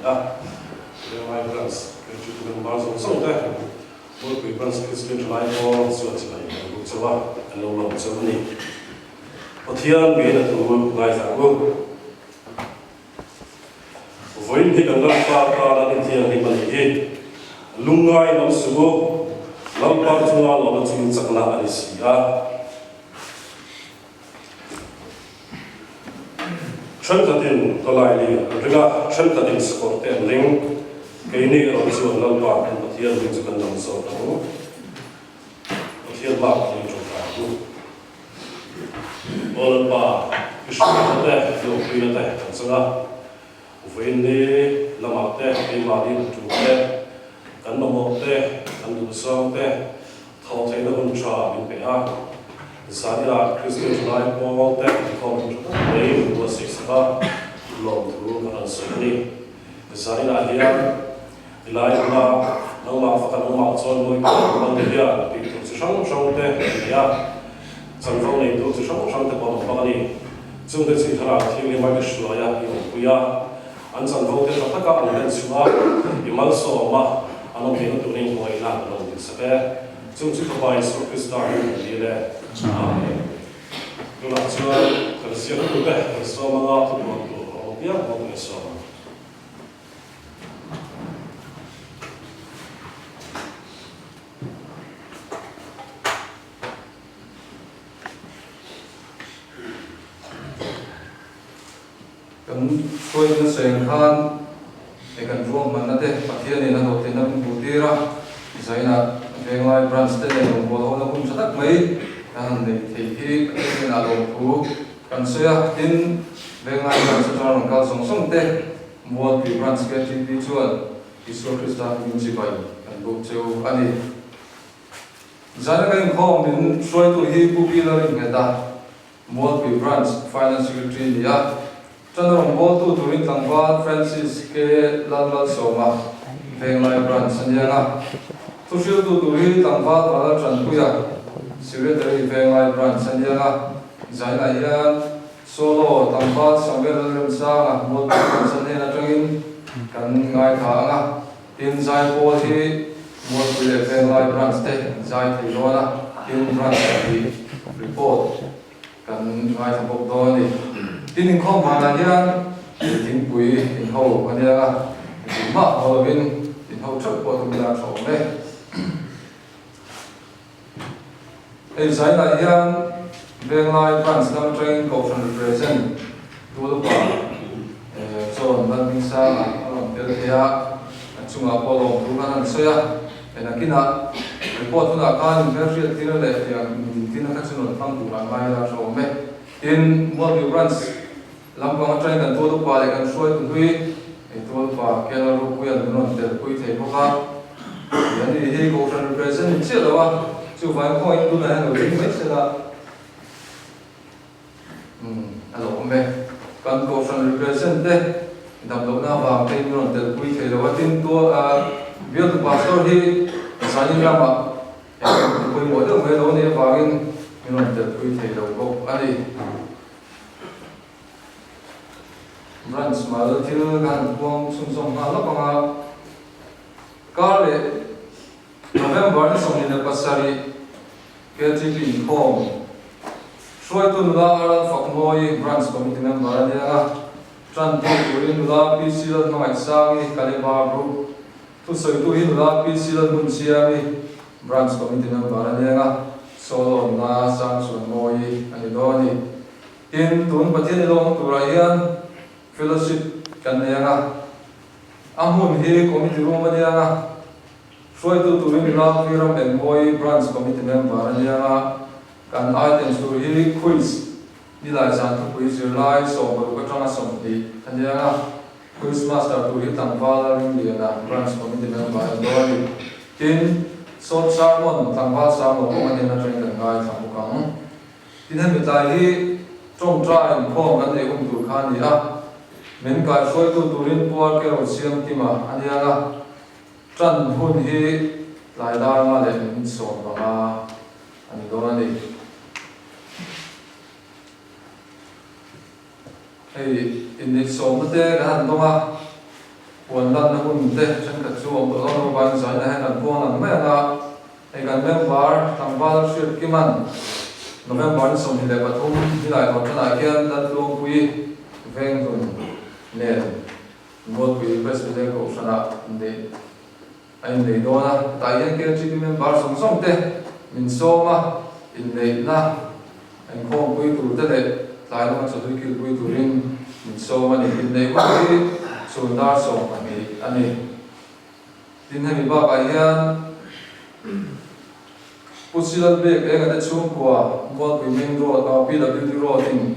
Mai Brands chu tu kan bar so te mo ku Brands Christian lai ko so chai ku chawa lo lo chawni pathian be na tu ngai za go voin hi kan pa pa la ni thian ni mali e lungai no sugo lam pa chunga lo chu chakla ani sia Trentatin tolai riga trentatin sport and ring kaini ro chu lam pa kan pathian ni chu kan nam so to pathian ba ni chu ka ku ol pa kishma te lo pina te kan sanga voin ni lamak te e ma di chu te kan mo te kan du so te thau thai na hun cha bin pe a Sadia Christian life all that come name was six ba long through kan sani Sadia here life na no ma fa kan ma chon moi kan dia pi tu chang chang te ya chan phong nei tu chang chang te ba ba ni chung te chi thara thing ni ma ke shua ya i ku ya an chan phong te ta ka an den chua i mal so ma an me tu ni ko ila lo ni sa pe chung chi ko bai so Christa ni le Amen. Dula chua kan sia ku be kan so ma nga tu mo tu o dia mo ni so kan soi na seng khan e kan ro man na te pathian ni na do te na bu ti ra zaina vengai branch te ne bo ho na kun satak mai kan nei thei hi kan a lo thu kan soya tin vengai branch ta rong kal song song te mo pi branch ke ti ti chuan Isu Krista min chi bai kan bu cheu ani zaina kan khom min soi tu hi pu pi la ring ta mo pi branch finance secretary ni ya Chandrang Botu Turin Tangwa Francis K. Lalal Soma Venglai Branch Sanyanga Tushil Tu Turin Tangwa Lala Chankuya Secretary Venglai Branch Sanyanga Zaina Ian Solo Tangwa Sambil Rimsanga Botu Sanyana Changin Kan Ngai Thanga Tin Zai Bothi Botu Venglai Branch Te Zai Thilona Tin Branch Te Report Kan Ngai Thambok Doni Tin khom ma la hian tin pui tin ho ania tin ma ho win tin ho chok po tu la tho me ei sai la hian venglai branch lam train ko from represent tu lu pa so man min sa alom tel ya chunga po lo tu kan soya ena kina report na kan version tin le yang tin ka chuno phang tu la mai la tho me tin mo branch Lampang train kan tu pa le kan soi tu hui tu pa ke la ru puya non te pui thei boka yani hi ko san represent che la wa chu vai point tu na no ring mai se la alo me kan ko san represent te dam lo na wa te non te pui thei la wa tin tu bio tu pastor hi sani la ma pui mo de me lo ne wa in non te pui thei lo ko ani branch mal thil kan buang sung song ma la panga kale November ni song ni pasari KTP home soi tu la ala fakmoi branch committee member ni nga tran tu turin la PC la noi sangi kaleba group tu soi tu hin la PC la mun siami branch committee member ni nga solo na sang sun moi ani doni in tun pathian long turayan fellowship kan nga amun he committee room nga soi tu turin la viram and boy branch committee member nga kan items tu hi quiz ni la san tu quiz lai so ba ka tanga som ti kan nga quiz master tu hi tang vala ring dia na branch committee member doi tin so sermon tang val sermon ko ani na train kan ngai thang kang tin he mi tai hi trong trai ko kan e tu khan ni a men kai soi tu turin puar ke ro siam ti ma ania la tran hun hi lai dar ma le min so ba ma ani do ani ei in ni so ma te kan do ma buồn lăn nó cũng thế chân cật chu ông đó nó bán giải này là buồn lăn mấy là cái gần member thằng vào sửa kim anh November sống thì đẹp thùng thì lại một cái này kia đặt luôn quý ven rồi nè một quý president của sana để anh để đó là tại anh kia chỉ member sống sống thế mình so mà in để na anh không quý tụ thế đấy lại nó mà cho tôi kêu quý tụ riêng mình so mà in để mà cái số đa số anh ấy tin hay bị ba cái Pusilan bek eng ada chung kwa buat women road au PWD road in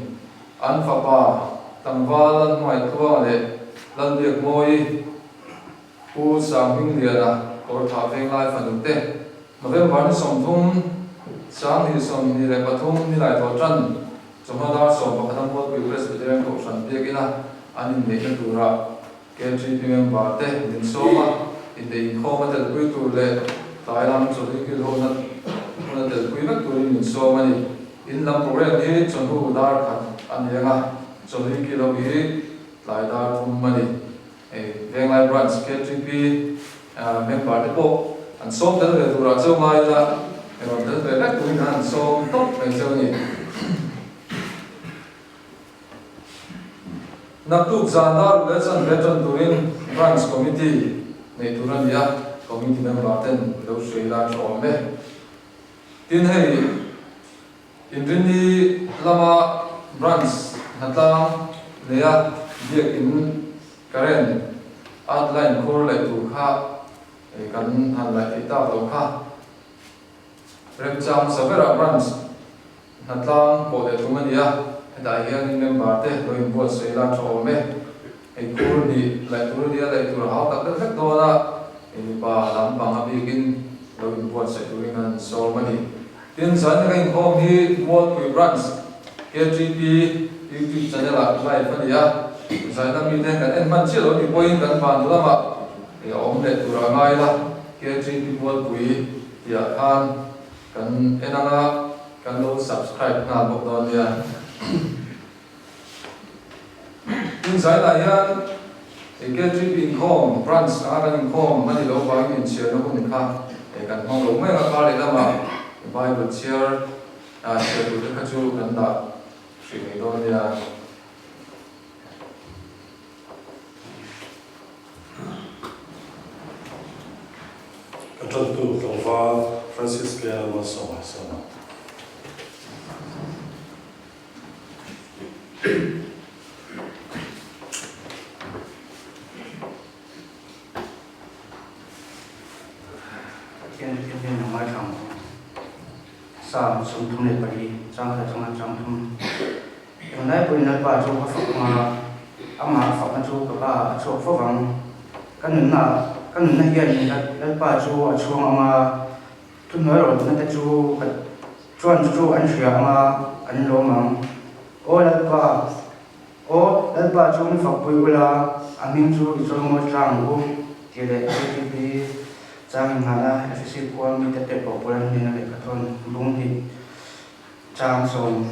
an fapa tangwal mai tua le lan bek moi pu sang hing liana or tha veng lai fan te November ni som thum sang hi som ni le pathum ni lai to tran choma dar som pa khatam buat wi president ko san bek ina anin ne na tura KGP member te din soma in de khoma te wi tu le Thailand so de ki ho na nó từ quý bắc tuổi mình so mà đi in làm program đi chọn thu đar khăn anh em à chọn đi kilo đi lại đar thùng mà đi veng lai branch KGP member đấy bộ anh so tới về tụ ra châu mai ra rồi tới về bắc tuổi anh so tốt về châu nhỉ nắp tục giàn đar về sân về chọn tuổi branch committee này tụ ra đi à committee member tên đâu suy là cho mẹ tin hay in rini lama branch hatang leya việc in karen outline khor lại tu kha kan han lại ita lo kha rem chang savera branch hatang ko de tumania dai hian member te lo in bo sei la cho me ai khor ni lại tu dia lại tu ha tak tak to na ba lam bang abikin lo in bo sei tu rin so mani tin san cái home hi world we branch KGP YouTube channel live phân ya sai na mi den kan en man chi lo ni point kan ban la ma ya om le tu ra ngai la KGP world we ya kan kan enanga kan lo subscribe na bok don ya tin sai la ya KGP home branch kan home mani lo ba in share no kun kha kan hong lo mai ka le la ma Bible chair share tu ka chu kan da sri ni don ya kan chân tu trong va Francis kia mà so sa sum thum le pari chang la chang thum nay pui na pa chu fa ma ama fa na chu ka ba chu fa wang kan na hian la pa chu a chuang ama tu noi ro na ta chu ka chuan chu an thia ama an lo mang o la pa chu ni fa pui ula amin chu i chu mo tlang bu ti le ti Trang ngala FSC kuam mi tete popular ni na lekaton lung hi Trang son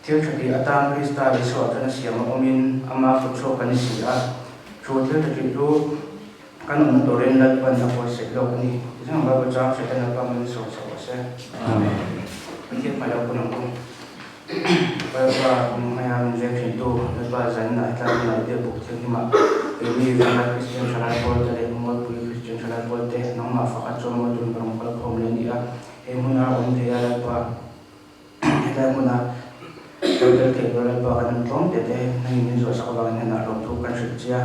thiếu thaki atang lista resort na siam omin ama futso kan sia chu thiếu thaki lu kan on toren lat pan na ko se lo ni jang ba Trang se tan pa man so se amen ki ma lo ko nang ba maya injection to ba zan na ta na de buk thi ma ni na Christian Salai Bol de mo Christian Salai Bol de no ma fa cho mo dun rom kal khom le ni a e muna on de ya ba ta muna to de ke ba ba kan thong de de ni zo sa ba ni na rom thu kan shi chia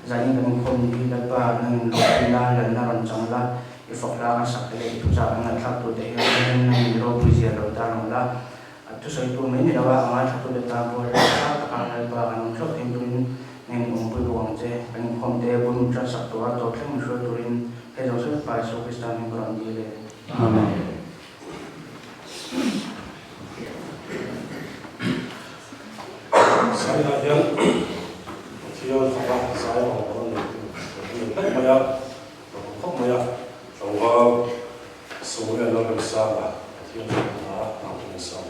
zani kan khom ni la ba nan lo na la na ron chang la e fa la ka sak le tu cha na thak to de ni lo bu zia lo ta no la tu sai tu me ni la ba ma thak to de ta bo la ta ka na ba kan thok tin tu nên ông bùi hoàng chế anh không thể buông ra sắp tổ tổ thêm một số turin cái đó sẽ phải số cái style của anh đi lên. Amen. Sai là hiền thì ông phải sai là ông không mày à không mày à trong vào số lượng nó được sao là thì ông đã làm được sao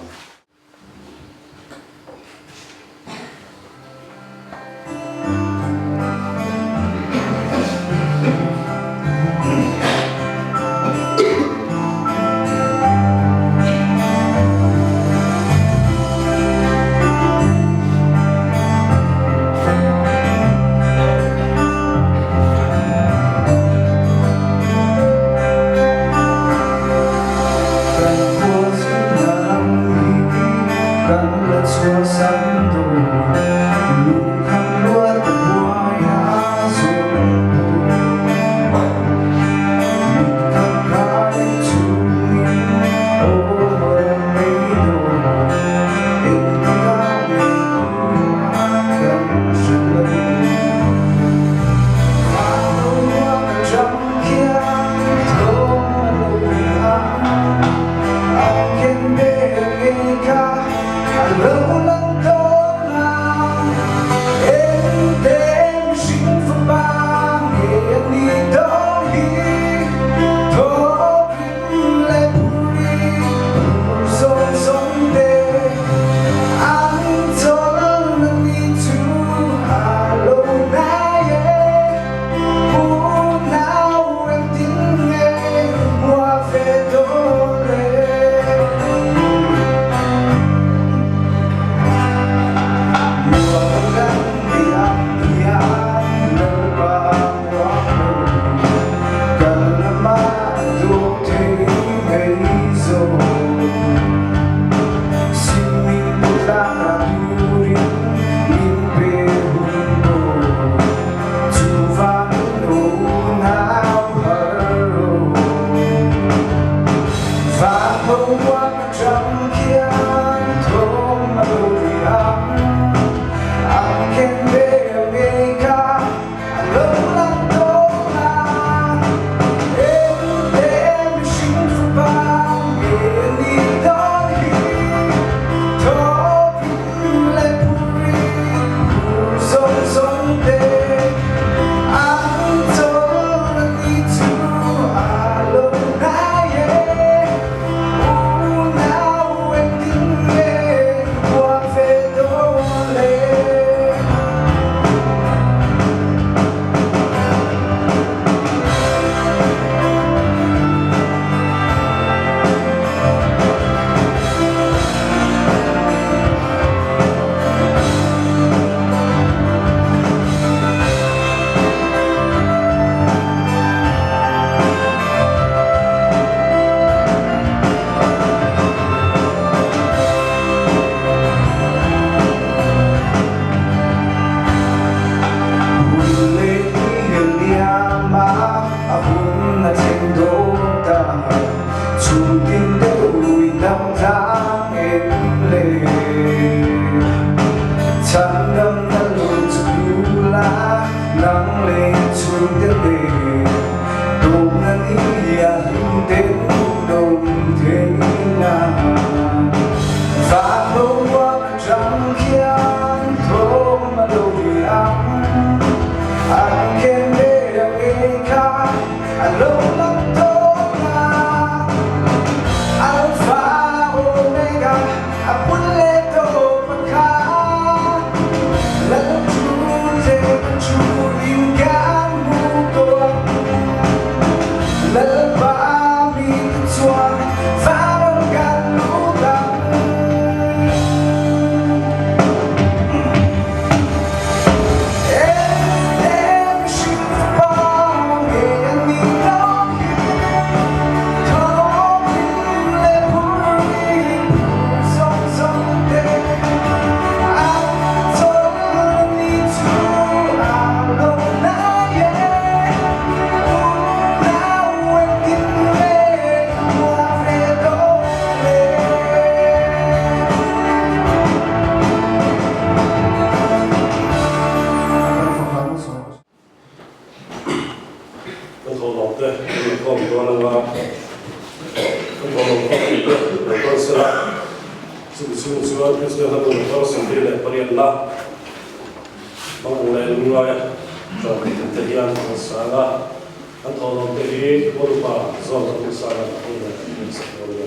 thâu lòng te con đó là con lòng con sẽ là sự Christian là một con sinh viên này phải là mong muốn lên ngoài cho mình thể hiện một sáng là anh thâu lòng te đi một lúc mà do một sáng là không được mình sẽ có được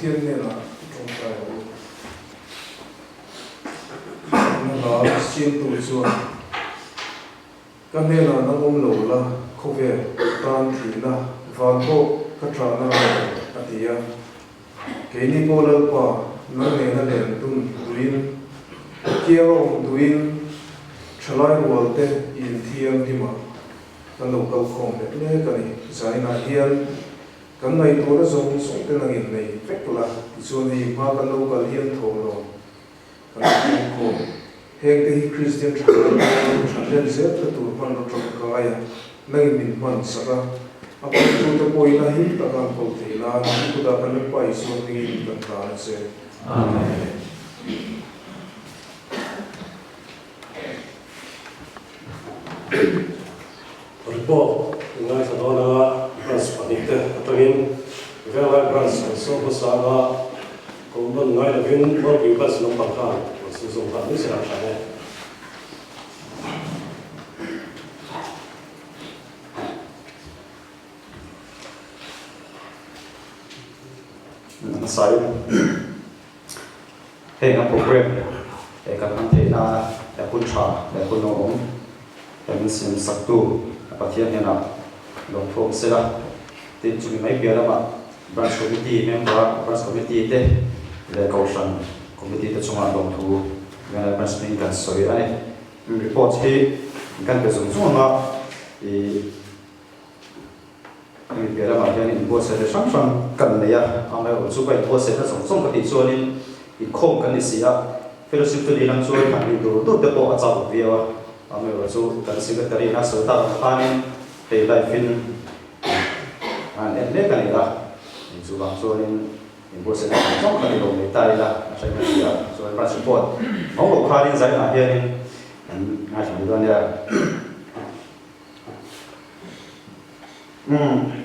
thiên nên là trong cái nó xin tụi xuân cái nên là nó ôm lỗ là không về tan thì là van thô các trò nó là thì cái đi cô lơ qua nó nên là để tụi tụin kia ông tụin trở lại world te in thiêng đi mà nó đâu câu không để lấy cái này giải là hiền cái này tôi đã dùng sống tên là nghìn này phép là cho nên mà cái lâu cái hiền thổ rồi cái này không hiện cái Christian chẳng nên dễ là tụi mình nó trong cái này mình mình sẽ ra à còn tụi tôi coi là hít ta làm cầu thị là tụi ta cần phải quay xuống thì cần phải sẽ amen. Report ngay sau đó là branch panite atangin vela branch so pasanga cũng ngay là viên bao nhiêu branch nó bằng hàng sử dụng hàng nước sẽ làm sao này sai hệ ngành program hệ các anh thấy là để quân trả để quân nông hệ mình xin sắc tu và thiên hiện nào đồng phong sẽ là tin chúng mấy bia đó mà branch committee member branch committee thế để cầu sản committee thế chúng là đồng thu về branch meeting cần soi anh report thì cần phải dùng chung mà thì mình biết là mà hiện bộ sẽ sáng sáng cần này à, anh ấy ở chỗ vậy bộ sẽ là sống cái tỷ số nên thì không cần gì à, fellowship tôi đi làm chỗ hàng đi đồ tốt để bộ ở trong việc anh ấy ở chỗ cần sự cái này là sự tạo ra nên để lại phim anh em lấy cái này là dù bằng số nên bố sẽ làm trong cái đồ người ta làใช้ไม่ได้ส่วนประสิทธิ์ของลูกค้าที่ใช้หน้าเฮียนี่ง่ายสุดเลยเนี่ย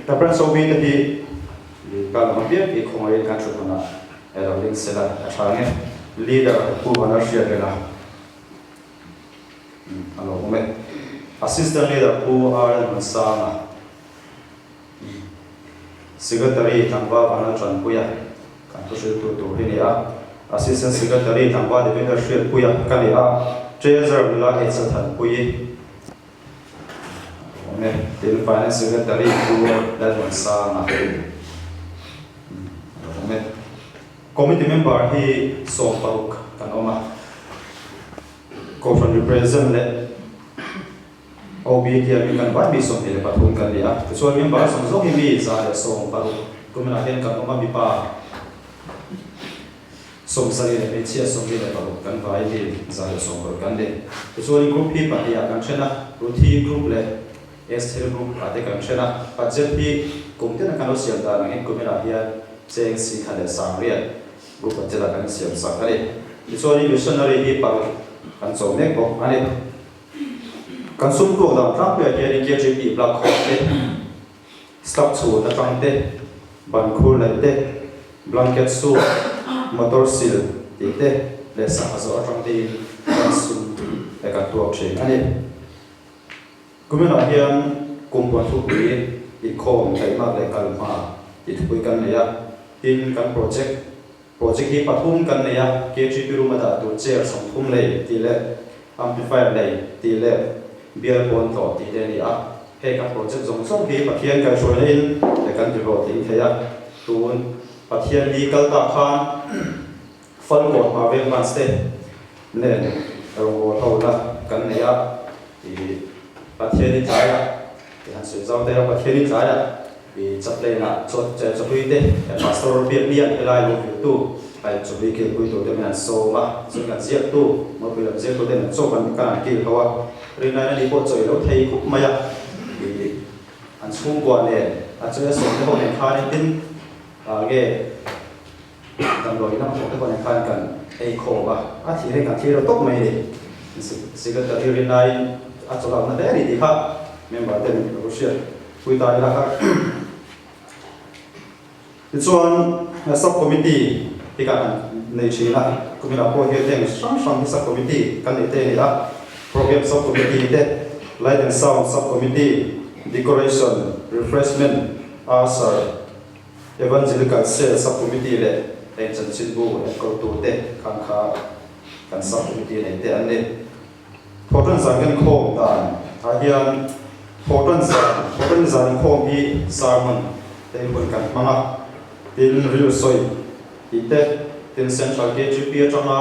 แต่ประสบการณ์ที่การทำเพียงอีกคนเรียนการช่วยคนละเราเรียนเสร็จแล้วใช่ไหม leader ผู้บริหารเชียร์เลยนะอันนั้นผม assistant leader ผู้อะไรมันสร้างนะsecretary ทางว่าวันนั้นจนผู้ใหญ่การผู้ช่วยตัวที่นี่assistant secretary ทางว่า division ช่วยผู้ใหญ่กันนี่treasurer เวลาเอกสารผู้ใหญ่ผมเนี่ย finance secretary ผู้ได้มันสร้างนะผมเนี่ย committee member ที่ส่งตัวกันออกมา co-fund represent เลย OB ที่มีการวัดมีส่งที่ประทุมกันเลยส่วน member ส่งส่งที่มีสายส่งตัวก็ไม่น่าเห็นกันออกมามีป่าส่งสายเป็นเชี่ยส่งที่ประทุมกันไว้ที่สายส่งกันเลยส่วน group ที่ปฏิบัติกันเช่นนะรูที group เลย SL group ปฏิบัติกันเช่นนะ budget ที่กลุ่มที่นักการเสียงต่างๆก็ไม่น่าเห็นเชิงสีขันเดสามเรียน group ปฏิบัติกันเสียงสักอะไรส่วน missionary ที่ปฏิบัติกันส่งเนี่ยก็อันนี้การสุ่มตัวดำรับเพื่อเกี่ยวกับ KGP ปลั๊กคอเตสตั๊กสูตรตั้งเตบันคูเลเตบลังเก็ตสูมอเตอร์ซิลตีเตเลสังหารตั้งเตการสุ่มและการตัวเชงอันนี้กุมารเฮียนกุมภาพันธ์ปีอีกข้อใหญ่มากเลยการมาที่คุยกันเนี่ยทีมการโปรเจกต์ที่ปฐมกันเนี่ย KGP รู้มาจากตัวเจ้าสองทุ่มเลยทีเล็ก amplifier เลยทีเล็กเบียร์บอลต่อตีเดนี่ให้กับโปรเจกต์ส่งที่ปะเทียนกันช่วยเล่นแต่กันจะรอตีเทียตูนปะเทียนลีกัลตาคานฟันกดมาเวงมันสเตเนี่ยเราเท่าละกันเนี่ยปะเทียนนี่ใจที่หันสื่อเจ้าแต่ปะเทียนนี่ใจจับเลยนะจะคุยเตแต่มาสโตร์เบียร์เลี้ยงให้ไล่ลงอยู่ตู้ไปจุดวิกฤตคุยตัวเดียวมันโซ่มาซึ่งการเสียตู้มาคุยกับเสียตัวเดียวมันโซ่กันการกินเขาว่าเรื่องนั้นนี่พอใจแล้วไทยคุกมาอยากอันสุ่มกว่าเนี่ยอาจจะส่งให้คนในค่ายดิ้นเกตำรวจนั่งส่งให้คนในค่ายกันไอ้โคบะที่เรื่องการที่เราตกไม่ดีสิ่งที่เรื่องนั้นอาจจะเราไม่ได้ดีครับเมื่อวันเดินรู้เชื่อคุยตายแล้วครับส่วน subcommittee ที่การในชีนะคุณมีเราพอเห็นเรื่องช่างที่ subcommittee กันในเรื่องนี้ละ program subcommittee เด็ด light and sound subcommittee decoration refreshment arts evangelical sales subcommittee เลยเป็นจันทร์บูและก็ตัวเด็ดข้างขากัน subcommittee ในเด็ดอันนี้พอท่านสั่งกันโค้งด่านอาเฮียนพอท่านสั่งโค้งที่สามันเป็นคนกันมั้งที่เรียลสวยที่เด็ดที่เซ็นทรัลเกจิพีจังอ่ะ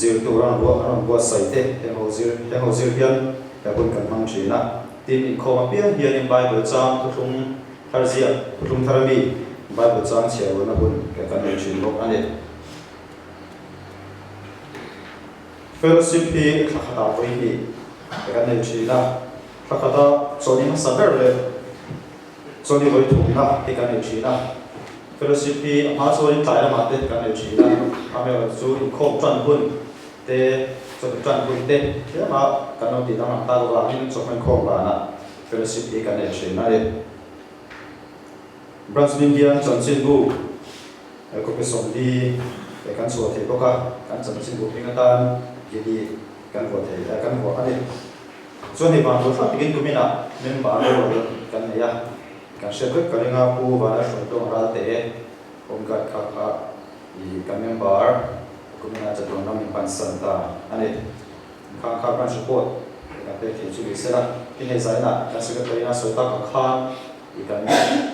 ซิลตัวรันบัวใส่เด็ดที่เขาซิลเพียนแต่คนกันมั้งชีนะที่มีข้อมาเพียงเฮียนไบเบิลจางทุกทาร์เซียทุกทาร์มีไบเบิลจางเชียวนะคุณกันในชีนบอกอันนี้เฟลซิพีขัดตาไปที่กันในชีนะขัดตาโซนี่มันสับเบอร์เลยโซนี่ไว้ถูกนะที่กันในชีนะเฟลซิพีมาโซนี่ตายแล้วมาเด็ดกันในชีนะทำให้เราสู้ข้อจันทร์คุณเตะจนจันทร์คุณเตะเดี๋ยวมากันเอาตีตั้งตาตัวเราที่จบเป็นข้อบ้านะเฟลซิพีกันในชีนะเลยบรันส์ลินเดียนจันทร์ซินบูก็เป็นส่วนดีแต่การสวดเทปก็การจันทร์ซินบูเป็นกันตานดีกันหัวเทกันหัวอันนี้ส่วนที่บางคนฟังกินกุมินะเมื่อบางคนกันเนี่ยการเชื่อก็กันงาปูบาร์ส่วนตัวเราเตะองค์การข้าอีกันเมื่อบาร์กุมินะจะโดนน้ำมันปันสันตาอันนี้ข้าบรันส์โคตรการเตะที่สุดเสร็จแล้วที่ในสายน่ะการสึกตัวน่ะสวยตาข้าอีกัน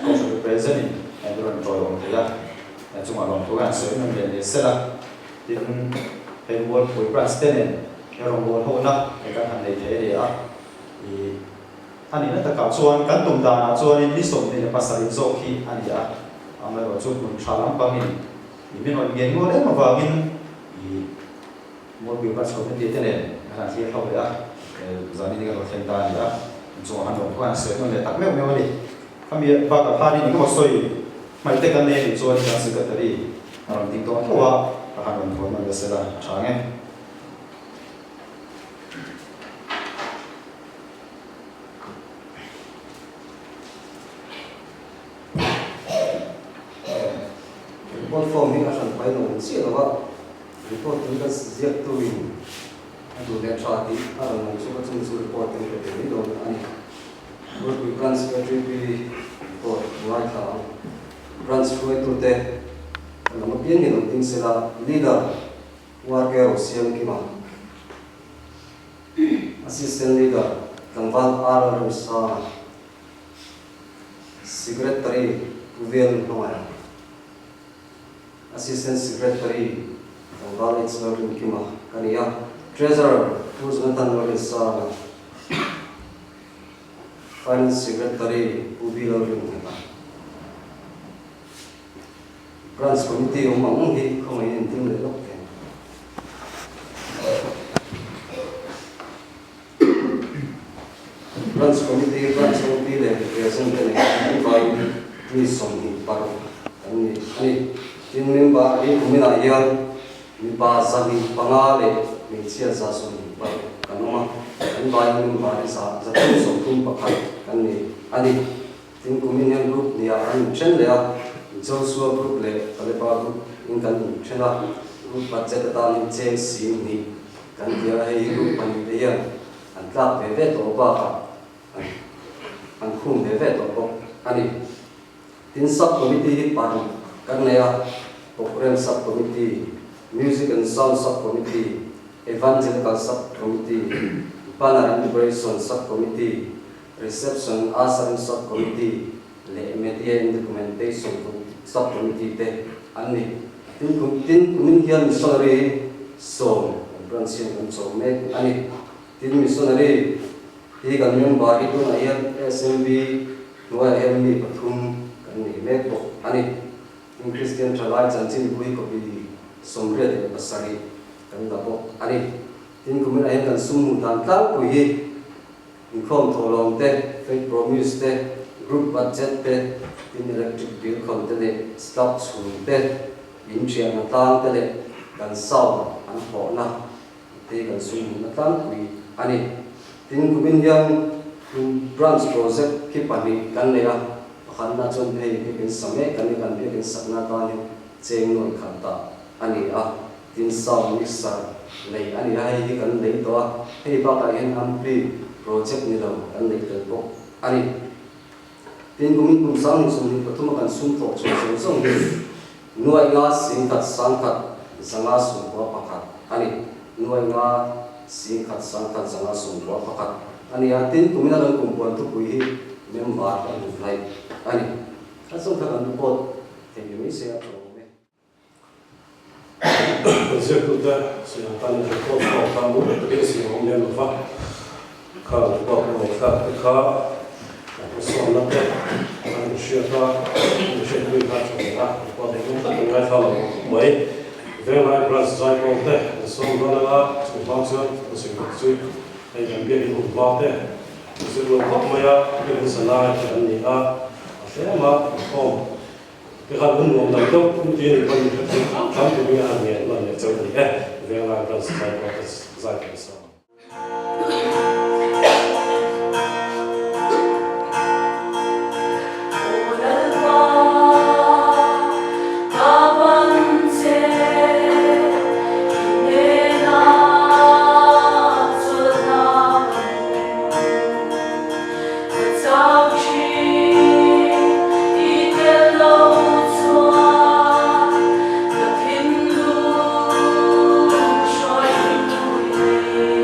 ก็จะเป็นเซนิไอ้ตัวนั้นตัวลงที่ละแต่จุ่มลงตัวกันสวยมันเป็นเสร็จแล้วที่เป็นวัวปุ๋ยปลาสเตนเนี่ยเราวัวโหนะในการทำในเทเดียอันนี้นั่นแต่กับส่วนการตุ่มดานะส่วนนี้ที่ส่งในภาษาอินโซคีอันนี้เอามาว่าจุดมันชาลัมปังอินมีหน่วยเงินวัวเล่นมาว่ากินวัวปุ๋ยปลาสเตนเนี่ยขณะที่เขาเลยจานี่นี่ก็เราเทียนตาเนี่ยจุ่มหันลงตัวกันสวยมันเลยตักไม่เอาเลยถ้า kami ba ka hari ni khosoi mai te kan ne ni chuan kan secretary aron ting to huwa ka han ron man sela change report form ni asan pai no si lawa report ni ka ziak tu in adu le chati aron no so chung su report ni ke ni do ani work with branch secretary pi report right now branch foi tu te na ma pian ni no ting sela leader worker osiam ki ma assistant leader tangwal ar sa secretary puvel no Assistant Secretary Tangwal Itzlorin Kima Kaniya Treasurer Uzmantan Walisana Finance Secretary Ubilorin Kima Branch Committee Umang Hi Kumayin Tim Le Lokten Branch Committee Le Representative by Nisong Hi Paro Ani tin member ni kumina yan mi pa sabi pangale mi sia sa sun pa kanoma an ba yung member sa tu so tum pa kan ni ani tin kumina group ni an chen le so so group le ale pa group in kan chen la group budget ta ni chen si ni kan dia ai group pan de yan an tla pe ve to ba ka an khum de ve to ko ani tin sub committee pan kan ne Program Subcommittee, Music and Sound Subcommittee, Evangelical Subcommittee, Banner and Liberation Subcommittee, Reception Answering Subcommittee, Media and Documentation Subcommittee, Ani, Tin Kuminhian Missionary Song, Branching and so make Ani, Tin Missionary, he can member itu ayat SMB, Noah Heavenly Patum, Ani, make Ani. Christian Chalai Chantin Bui ko bi somre de basari kan da bo ani tin kumin ayan kan sum dan tang ko hi inform tholong te faith promise te group budget te tin electric bill kon te le stock chun te in chiang na tang te le kan saw an ho na te kan sum na tang ko ani tin kumin yang branch project ki pani kan le ya kan na chon hei bikin same kan kan bikin sakna ta ni cheng noi khan ta ani tin sound mixer lei ani ai hi kan lei to hei ba ka hen ampli project ni lo kan lei tel bo ani tin gumin kum sang ni sum ni pathuma kan sum to chong chong nuai nga sing khat sang khat zanga sum ko pakhat ani nuai nga sing khat sang khat zanga sum ko pakhat ani tin kumina kan kumpon tu pui hi member kan lai ani asong ka kan report thank you Mr. Zirku da siang kan report ko kamu ke si hong ne fa ka report ko ka so na te an shia ka she ni ka chona ko de ko ta ngai fa lo mai ve mai plus zai ko te so na la so ba so so so ai kan bi ko ba te so lo ko ma ya ke sa la ka ni a ma ko cái khăn hương ngom này đâu cũng chỉ là con thắm của mình ăn nhẹ là nhẹ chơi thì về lại là sai có cái sai cái sao Hãy subscribe cho kênh Ghiền Mì Gõ để không bỏ lỡ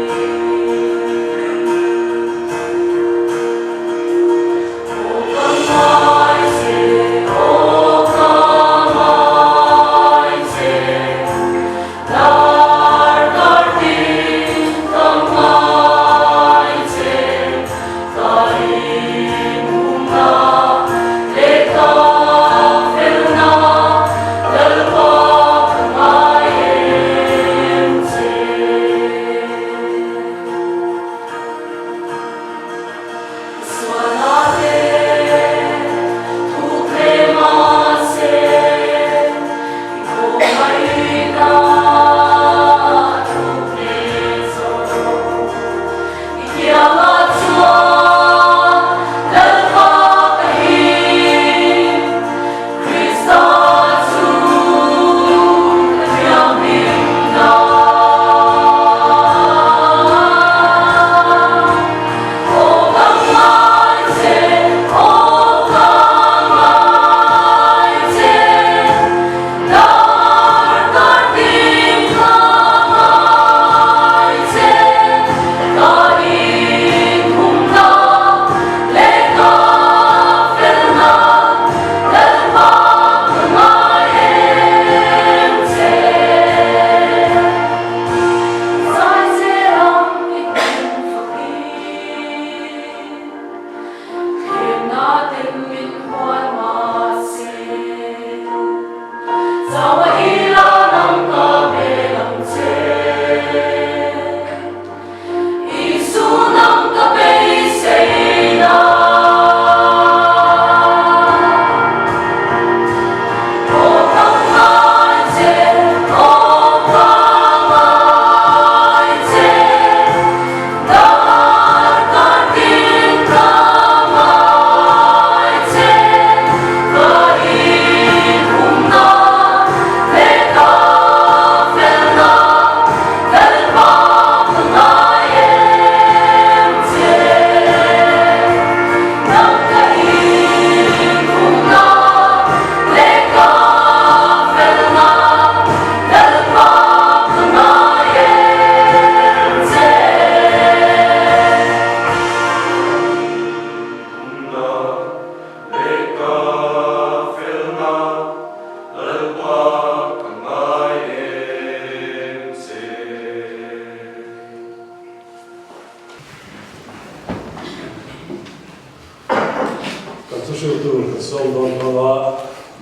Sanga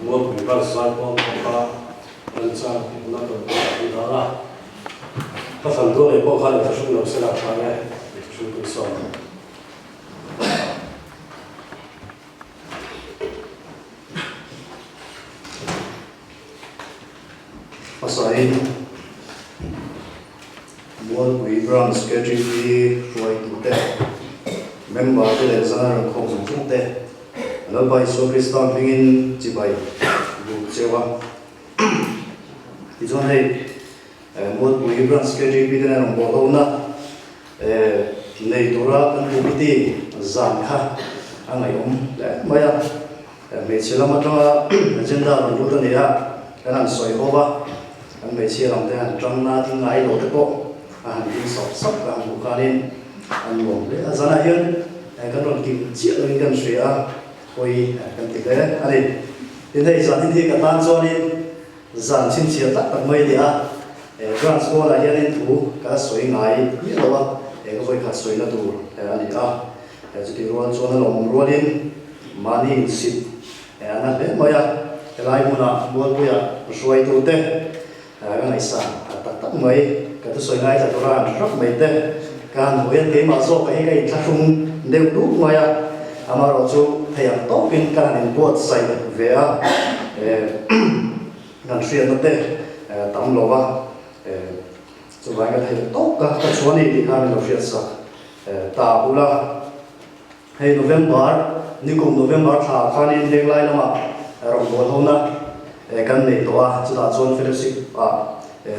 mua quỷ văn sai con ta anh sang thì nó còn bị đó là các phần tôi này có khả năng sử dụng sẽ là khá nhé sử dụng sau Pasai mua quỷ văn KGP rồi tụt té member cái này sang không dùng chung té nó bay số Kristan pingin chỉ bay buộc chế wa thì cho nên mua quỷ văn KGP cái này nó bỏ na này tôi ra cái committee giảm khá anh ấy cũng mấy à mấy chiếc làm cho agenda nó nhiều hơn nữa cái này soi over anh mấy chiếc làm thế anh trong na thì ngay đầu tới bộ anh đi sắp sắp anh buộc cái này anh muốn để ra này hơn cái đoạn kim chiếc lên cái suy à coi cái tích đấy anh đi thì đây dàn thì cái tan cho nên dàn xin chia tách tách mấy đi à grand school là hiện lên thủ cái suy ngay biết đâu à cái coi khát suy là thủ anh đi à cái cái ruộng cho nó lòng ruộng lên mani sit anh ấy mấy à cái này muốn là muốn bây giờ suy thủ thế cái này sao tách tách mấy cái thứ suy ngay là tôi làm rất mấy thế cái mỗi cái mà số cái thắt thun đều đúng mấy à mà rồi chú thầy ăn tốt bên cái này bớt sai về à ngành xuyên nó thế tắm lò vào chú vài cái thầy tốt cái số này thì khai mình làm xuyên sao ta cũng là hay November như cùng November thả khai nên lên lại mà rồi buổi hôm nay cái này tôi chú đã chọn Philip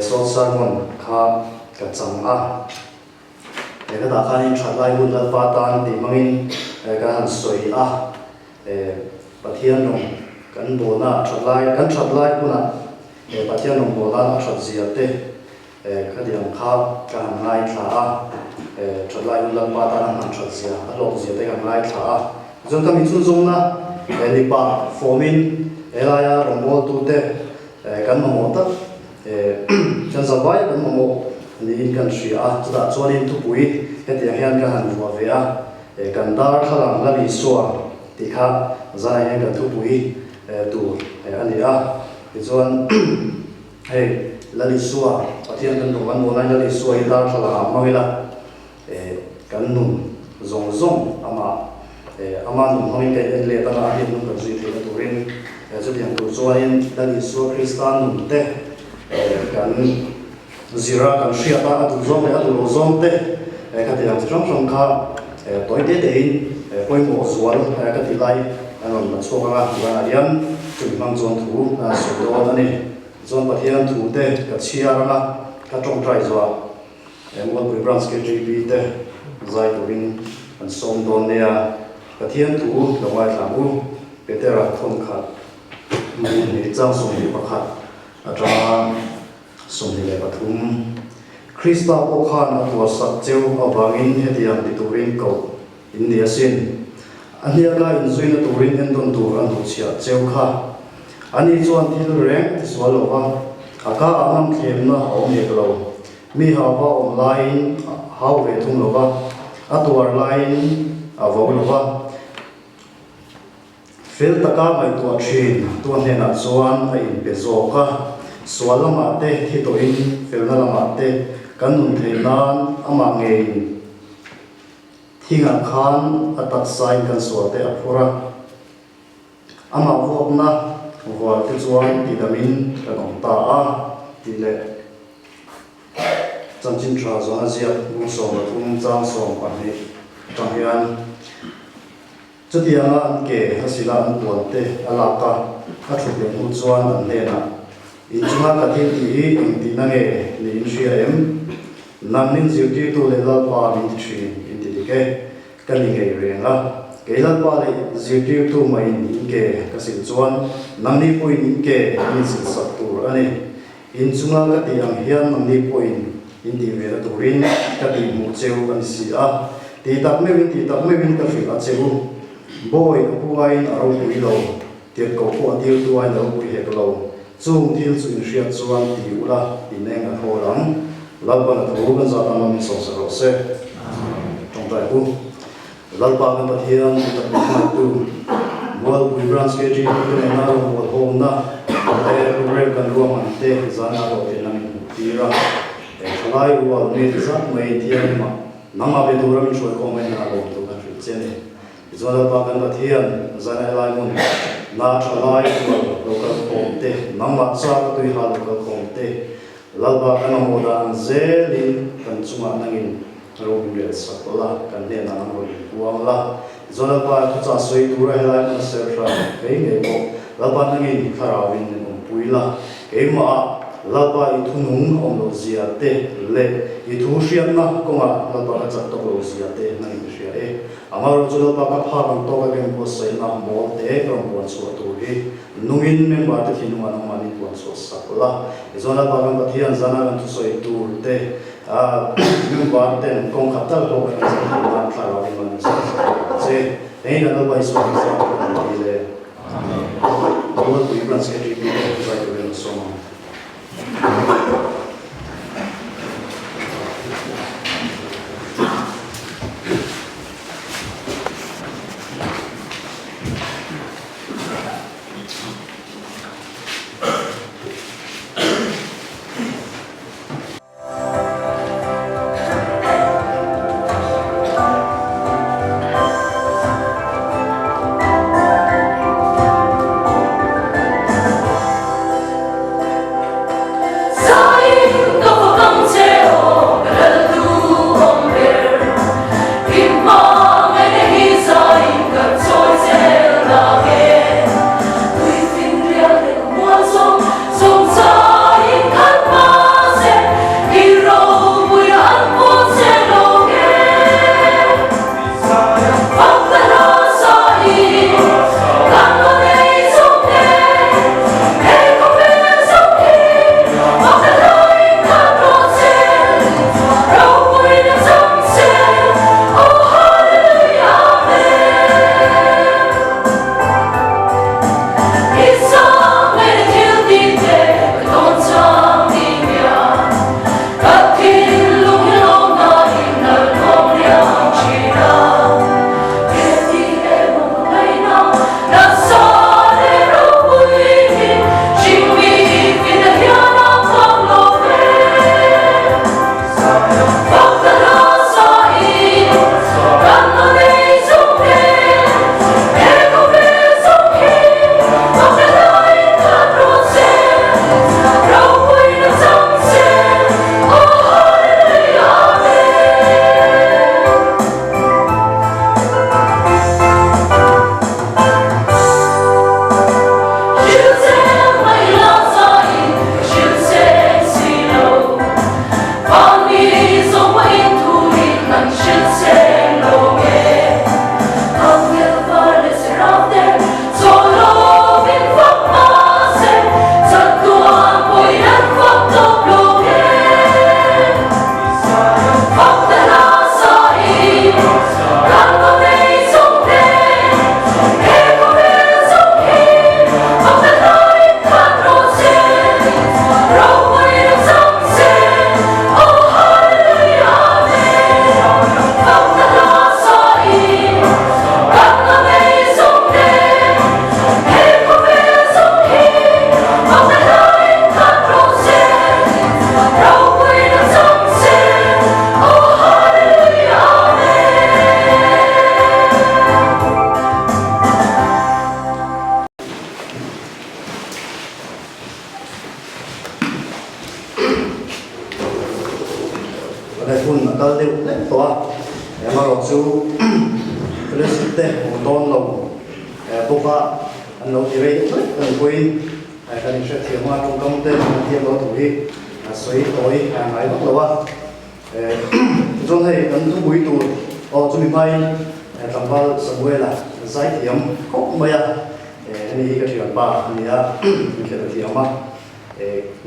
số sermon khá cái chẳng cái đó khai nên chặt lại buôn lợn phát tan thì mang cái hàng sợi bắt thiên nông cái bộ na chặt lại buôn bắt thiên nông bộ na chặt gì thế cái điểm khác cái hàng ngay thả chặt lại buôn lợn phát tan hàng chặt gì lộc gì thế hàng ngay thả chúng ta mình chung chung na đi ba formin là ya rong bol tu te cái mà một tất chân sau bài cái mà một ni kan suy chu da chuanin tu pui he ti hian ka han wa ve a kan dar khalang la li suwa ti kha zai he ka tu pui tu ani a ti chuan he la li suwa pathian kan ro an mo lai la li suwa hi dar khala ma hila kan nun zong zong ama nun hoi ke le ta na hi nun ka zui the tu rin chu diang tu chuanin la li suwa Kristan nun te kan zira kan shia ta atu zong le atu lo zong te ka ti ang trong kha toi te te in poi mo zual ka ti lai anon ma chho ka ga riam chu mang zon thu na so do na ni zon pathian thu te ka chia ra ka trong trai zo mo pui branch ke gp te zai to rin an som don ne a pathian thu lo mai tha u petera thon kha mai ni chang som ni pakhat atra som ni le pathum Krista o khan atwa sak cheu awangin hetiam ti turin ko india sin ania la in zuina turin en don tur an hu chia cheu kha ani chuan thil reng ti swalo wa aka angam thlem na om ne lo mi ha wa online how ve thum lo wa atwar line avaw lo wa fel taka mai tu thin tu ne na chuan a in pe zo kha swalama te thi to in felna lama te kan nun theinan ama ngei thinga khan atak sai kan so te aphura ama vokna wa te chuan tidamin kan ta a tile chanchin tra zo azia bu so ma thum chang so ani tanghian chutianga an ke hasila an puante alaka a thupe hu chuan an hena inchunga ka thil ti eng ti na nge ni in shia em nam nin ziu ti tu le la pa min thi in ti ke kan ni nge renga ke la pa le ziu ti tu mai in ke ka sil chuan nam ni pui in ke in sil sak tur ani inchunga ka ti ang hian nam ni pui in ti ve la turin ka ti mu cheu an si a ti tak me win ka fil a cheu boy puain aro pui lo tiat ko po atil tu ai lo pui he lo chung thil chu in hriat chuan ti ula in eng a tholang lalpa na thu kan za tamam so so se tong tai hu lalpa kan pathian ta ma tu Mual Bui Branch ke ji tu ne na ro mual home na program kan ro man te zana ro te nam tira chalai wal ne zat mai tian ma nama be duram choi ko mai na ro to kan chene zona ba kan thian zana lai mun na chalai ro ka ko te nama sa tu ha ro ka ko te lalba kan mo da an zelin kan chunga nangin ro bi sa la kan ne na ro wa la zona pa tu cha soi tu ra lai na ser ra ke ne mo lalba nangin kharawin puila ke ma lalba I thunung om lo zia te le I thu hriam na konga lalba ka chat to lo zia te nangin hria amar chu lalba ka pha ram to ka gem ko sai na mo te rom bon so tu hi nungin member te thinunga no mani bon so sakla zona ba gam pathian zana kan tu soi tu te member ten kong khatal ko kan sa man thara ri man sa se nei na lalba iso sa le All we run schedule is like a little song.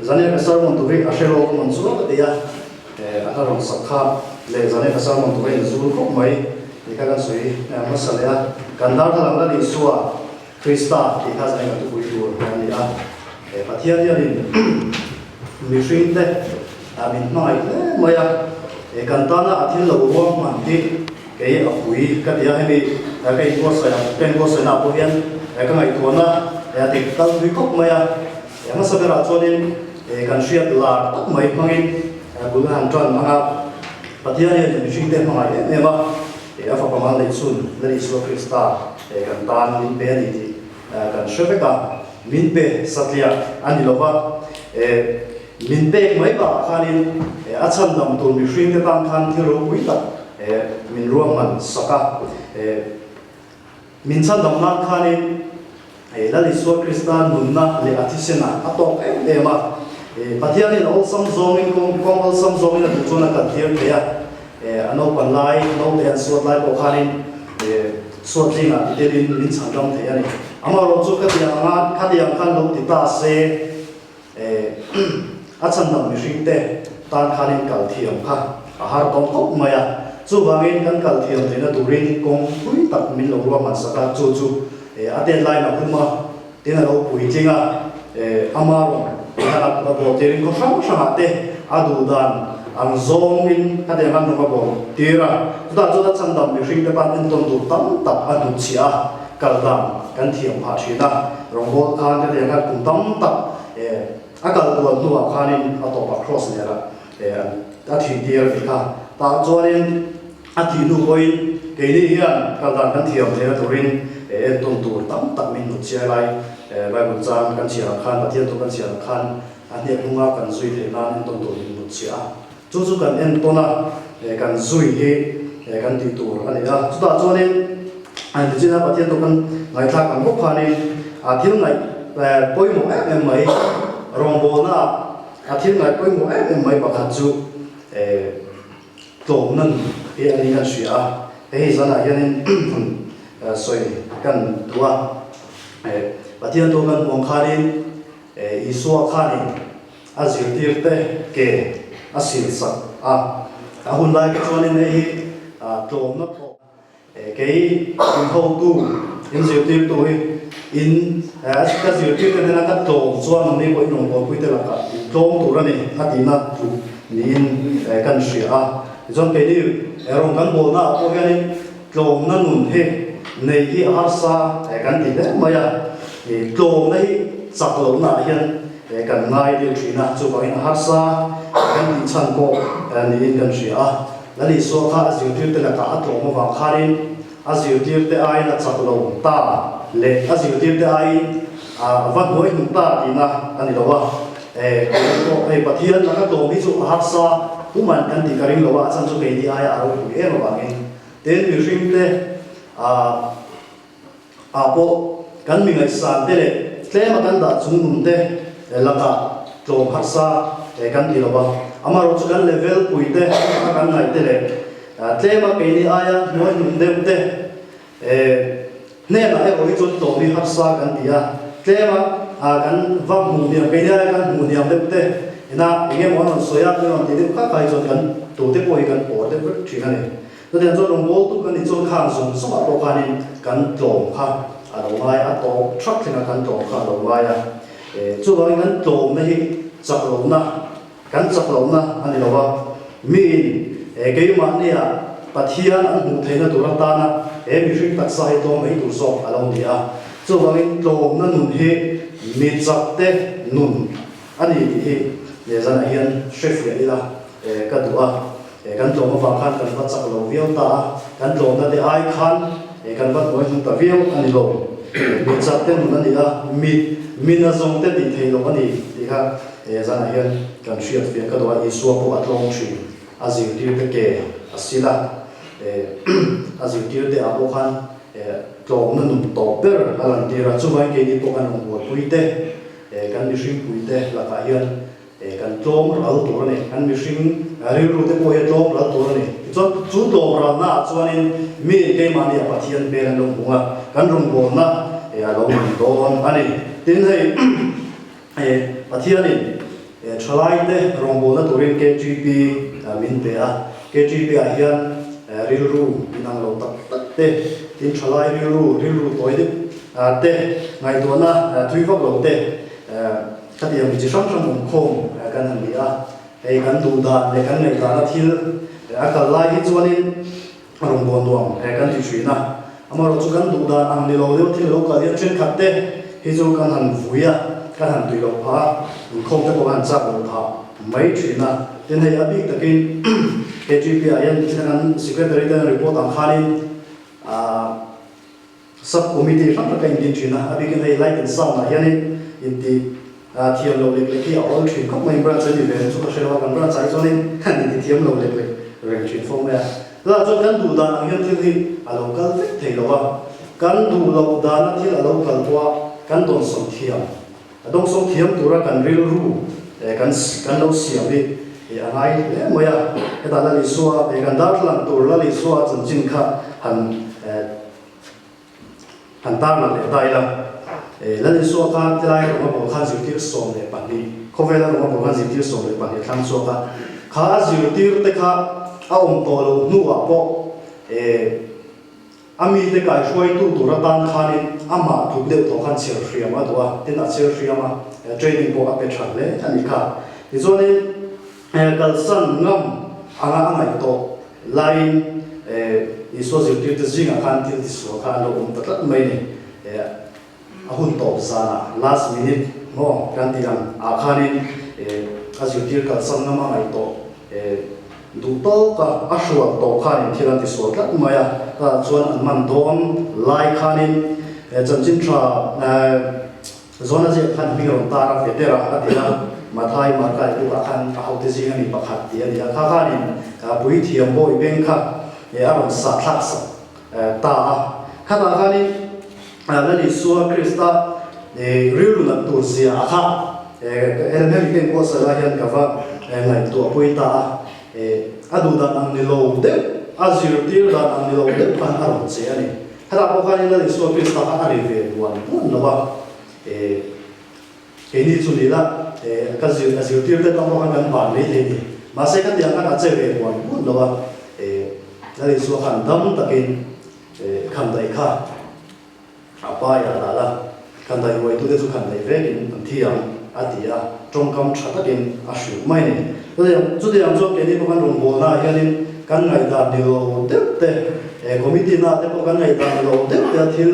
Zane kasar mon tu ri ashelo mon sulo dia atarong sakha le zane kasar mon tu ri zul ko mai ikagan sui masalaya kandar thalangla ni suwa Krista ika zane ka tu bui tu ania pathian dia ni mishrin te amin mai le maya kantana athil lo wong man ti ke apui ka dia hemi kai ko sa pen ko sa na po hian cái ngày tuần na thì tăng duy cốc mày mà sao bây giờ cho nên cần suy là tóc mày mang in bữa hàng tròn mang và thế này thì suy tên mang lại nên mà phải có mang lên xuân lên Isu Krista cần tan min pe thì cần suy phải cả min pe satya anh đi lâu min pe mấy bà khanin acham dam tu mi suy cái tăng khan thì rồi quý tập min ruộng mình saka min san dam na khanin la Isu Krista nunna le athisena atok em mà pathian in all some zoning kong all some zoning na tuchuna ka thiam thea ano panlai no te an suat lai ko khanin suat linga iterin min changdam thea ni ama ro chu ka dia nga khadiam khan lo ti ta se achan dam mi ringte tan khanin kal thiam kha a har tong kop maya chu wangin kan kal thiam thena turin kong pui tak min lo ro man saka chu chu aten lai na kuma tena lo pui chinga amaro kana bo terin ko sang te adu dan ang zong in kate man no bo tira ta chu da chan dam mi ring te pan in ton tu tam tap anu chia kal dam kan thiam pha thina rong bo khan te nga kum tam tap akal tu nu khanin atopa cross ne ra ta thi dir ka ta chuanin athi nu koin ke ni hian kal dam kan thiam thena turin ton tu tam tap min nu chia lai Bible chan kan chia khan pathian tu kan chia khan ania kunga kan zui the nan ton tu nu chia chu chu kan en tona kan zui he kan ti tur ani a chu ta chuanin an ti china pathian tu kan ngai thak kan bok khani a thil ngai poi mo em mai rong bo na a thil ngai poi mo em mai pakhat chu tlom nan e ani kan sia he zana hianin soi kan tua pathian tu kan mong khanin Isu khanin azir tirte ke asil sak hun lai ke chuanin hi tlom na tho ke in ho tu in zir tir tu hi in ka zir tir te na ka tlom chuan ni ko in ko pui te la ka tlom tu ra ni atina tu ni in kan sia zon pe ni rong kan bol na ko hianin tlom na nun he nei hi arsa kan ti le maya tlom na hi sak lo na hian kan ngai dil thina chu bangin harsa kan ti chan ko ni in kan sia la li so kha azir tir te la ka atlom wa kharin azir tir te ai na chak lo ta le azir tir te ai van hoi nu ta tina ani lo wa ko pathian la ka tlom hi chu harsa tu man kan ti karing lo wa chan chu ke ni ai aro ku e ro bangin ten mi ring te po kan mi ngai san te le tlema kan da chung nun te laka tlom harsa kan ti lo ba ama ro chu kan level pui te kan ngai te le tlema ke ni aya noi nun de te ne na e oi chu tlom ni harsa kan ti a tlema kan vam mu ni ke ni aya kan mu ni am de te na nge mo non soya ni on ti de ka kai chu kan tu te poi kan por te thi kan ne to den chu long bol tu kan ni chu khang sum so ma to khanin kan tlom kha alo mai a to truck thina kan tlom kha lo mai a chu wang kan tlom na hi chak lo na kan chak lo na ani lo wa mi in ke ma ni a pathian an mu theina tur ta na mi ring tak sai to mai tur so alo ni a chu wang in tlom na nun hi mi chak te nun ani hi le zan hian chef ya ila ka duwa kan tlom ma khan kan va chak lo viau ta kan tlom na te ai khan kan va moi ta viau ani lo mi chak te nun ani a mi na zong te ti thei lo ani ti kha zan hian kan shiat fe ka duwa Isu po atlong thi azir tir te ke asila azir tir te abo khan tlom na nun to ber alan tira chu mai ke ni po kan ho pui te kan mi hring pui te la ka hian kan tlom ral tur ani kan mi hring ri ru te po he tlom ral tur ani chu tlom ral na chuanin mi ke ma ni pathian be ran lo bunga kan rum bo na lo min don ani tin hei pathian in thalai te rom bo na turin KGP min te a KGP a hian ril ru inang lo tak te tin thalai ril ru toy de te ngai to na thui vak lo te ka tiam chi sang sang khom kan han bia ei kan du da le kan nei ta na thil a kal lai hi chuanin rom bo nuam kan ti thina amaro chu kan du dan ang ni lo deuh thil lo ka lian thren khat te hi chu kan han vuia kan han tui lo pha khom te ko han chak lo pha mai thina tin hei abik takin KGP ayan chinan secretary dan report ang khanin subcommittee sang ka in thina abik hei light and sound na yani inti thiam lo lek lek hi all thin khop mai branch ni ve chu ka shela kan branch ai zonin kan ni thiam lo lek lek reng thin form ya la chu kan du dan ang hian thil hi a local vek thei lo wa kan du lo dan thil a local tua kan don som thiam adong som thiam tura kan ril ru kan lo siam hi angai le moya eta la li suwa e kan dar lang tur la li suwa chan chin kha han tar na le dai la la li suwa ka tilai ko mo khan zir tir som le pa ni khovela ko mo khan zir tir som le pa ni thang suwa ka zir tir te kha a om to lo nu a po ami te kai shoi tu tu ra tan khanin ama tu de to khan chir hriama doa tin a chir hriama training ko a pe than le ani kha ti zone kalsan ngam anga angai to line iso zirtir te zinga khan til tiso khan lo tatlat mai ni ahun to sana last minute no kan tiang a khanin azirtir kalsan ngam angai to du to ka ashwa to khanin thilan tiso tlat maya ka chuan an man don lai khanin chanchin tra zona je khan bingron tara vetera atila mathai markai tu akan ahute jinga ni pakhat dia dia khakhanin ka pui thiam boi beng kha aron sa thak sa ta khata khanin lani suwa krista rilu na tu sia akha elmem ken ko sala hian ka va ngai tu pui ta adu dan ang ni lo de azir tir dan ang ni lo de pan aron che ani khata ko khanin lani suwa krista ka ari ve wan no ba ini chu ni la kazir tir te tamo kan ban le ni ma se kan yang kan a che ve wan bun lo ba lali su han dam takin kham dai kha apa ya la la kan dai wai tu de chu kan dai ve kin thiam atia tongkam thatakin a shu mai ni chu de yang zo ke ni ko kan rong bo na ya ni kan ngai da dio de te committee na te ko kan ngai da lo de te thil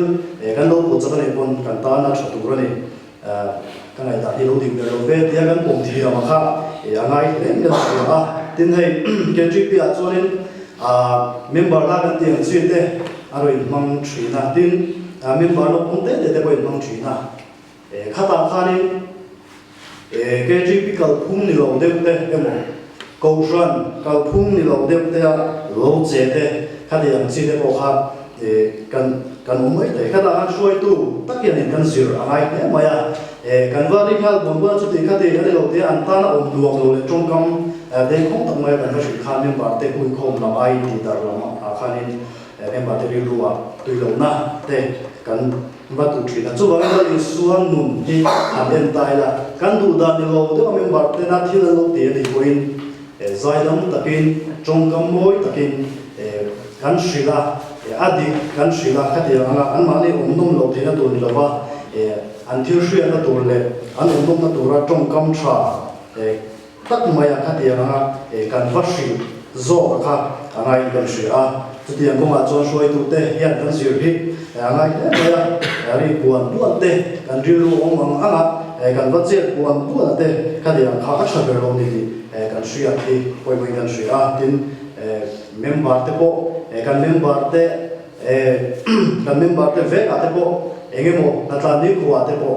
kan lo ko cha ni pon kan ta na thatu ro ni kan ngai da hi lo ding de lo ve dia kan pom thi ma kha angai len kan a tin hei KGP a chuanin member la kan tiang chin te aroi mang thina tin member lo pon te te ko mang thina khata khanin KGP kal phum ni lo de te emo ko ran kal phum ni lo de te lo che te khati yang chi te ko kha kan umai te khata an shoi tu takian kan sir angai te maya kan vari khal bomba chu te khati ade lo te an ta na om luak lo le tong kam de khong tak mai kan shi khan member te kui khom la ai ti dar la a khanin member te ri luwa tui lo na te kan va tu thina chu wa la li suan nun ti an en tai la kan du da ni lo te member te na thil lo te ni koin zaidam takin tong kam moi takin kan shila adi kan shila khati anga an ma ni om nom lo thina tu ni lo wa an thil shri an tur le an om nom na tura tong kam tha tak maya khati anga kan vashi zo kha angai kan shri a chuti ang konga chon shoi tu te hian kan sir hi angai maya ri puan puan te kan rilu ong ang anga kan vache puan puan te khati ang kha ka chaber lo ni kan shri a thi poi poi kan shri a tin member te ko kan member te ve ka te ko engemo natla ni ko ate ko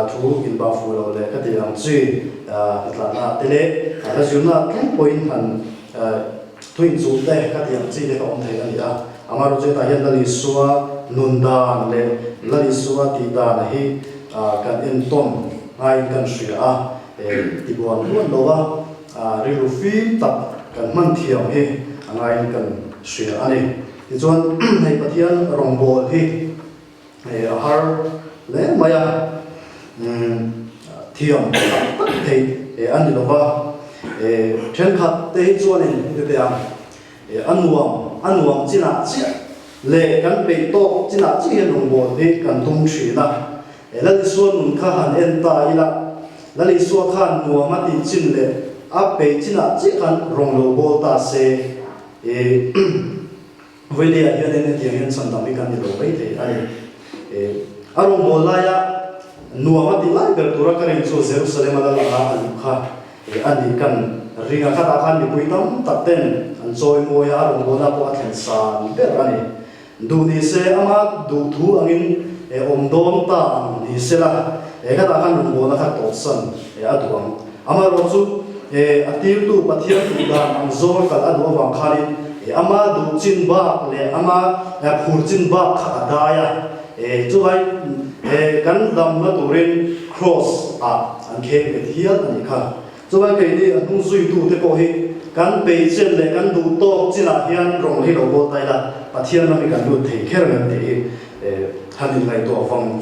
thu in ba fu lo le ka ti ang chi natla na te le ka juna ken point han twin zu te ka ti ang chi le ka om thei ani a amaro je ta hian la li suwa nun dan le la li suwa ti da na hi kan en ton ngai kan shri a ti buan buan lo wa ri lu fi tak kan man thiam hi angai kan shri ani ti chuan nei pathian rong bol hi har le maya thiam tak thei an lo wa then khat te chuan ni te am anuam china chi le kan pe to china chi hen rong bol hi kan tum thina la li suan nun kha han en ta ila la li suwa khan nuam a ti chin le a pe china chi kan rong lo bol ta se với đi hiện nay thì hiện sản phẩm cái gì đó vậy thì anh arong bolaya nuama ti lai ber tura karin so Jerusalem ala la an kha ani kan ringa kha khan ni puitam taten an choi moya arong bola po athen san ber ani du ni se ama du thu angin omdom ta ni se la kha ta khan rong bola kha to san aduang ama ro chu atil tu pathian tu dan ang zor kal adu wang khanin ama du chin ba le ama phur chin ba kha daya chu vai kan dam na turin cross an khe ve hial ani kha chu vai ke ni anu zui tu te ko hi kan pe chen le kan du to china hian rong hi lo bo tai la pathian na mi kan lu thei kher ngan te hanin lai to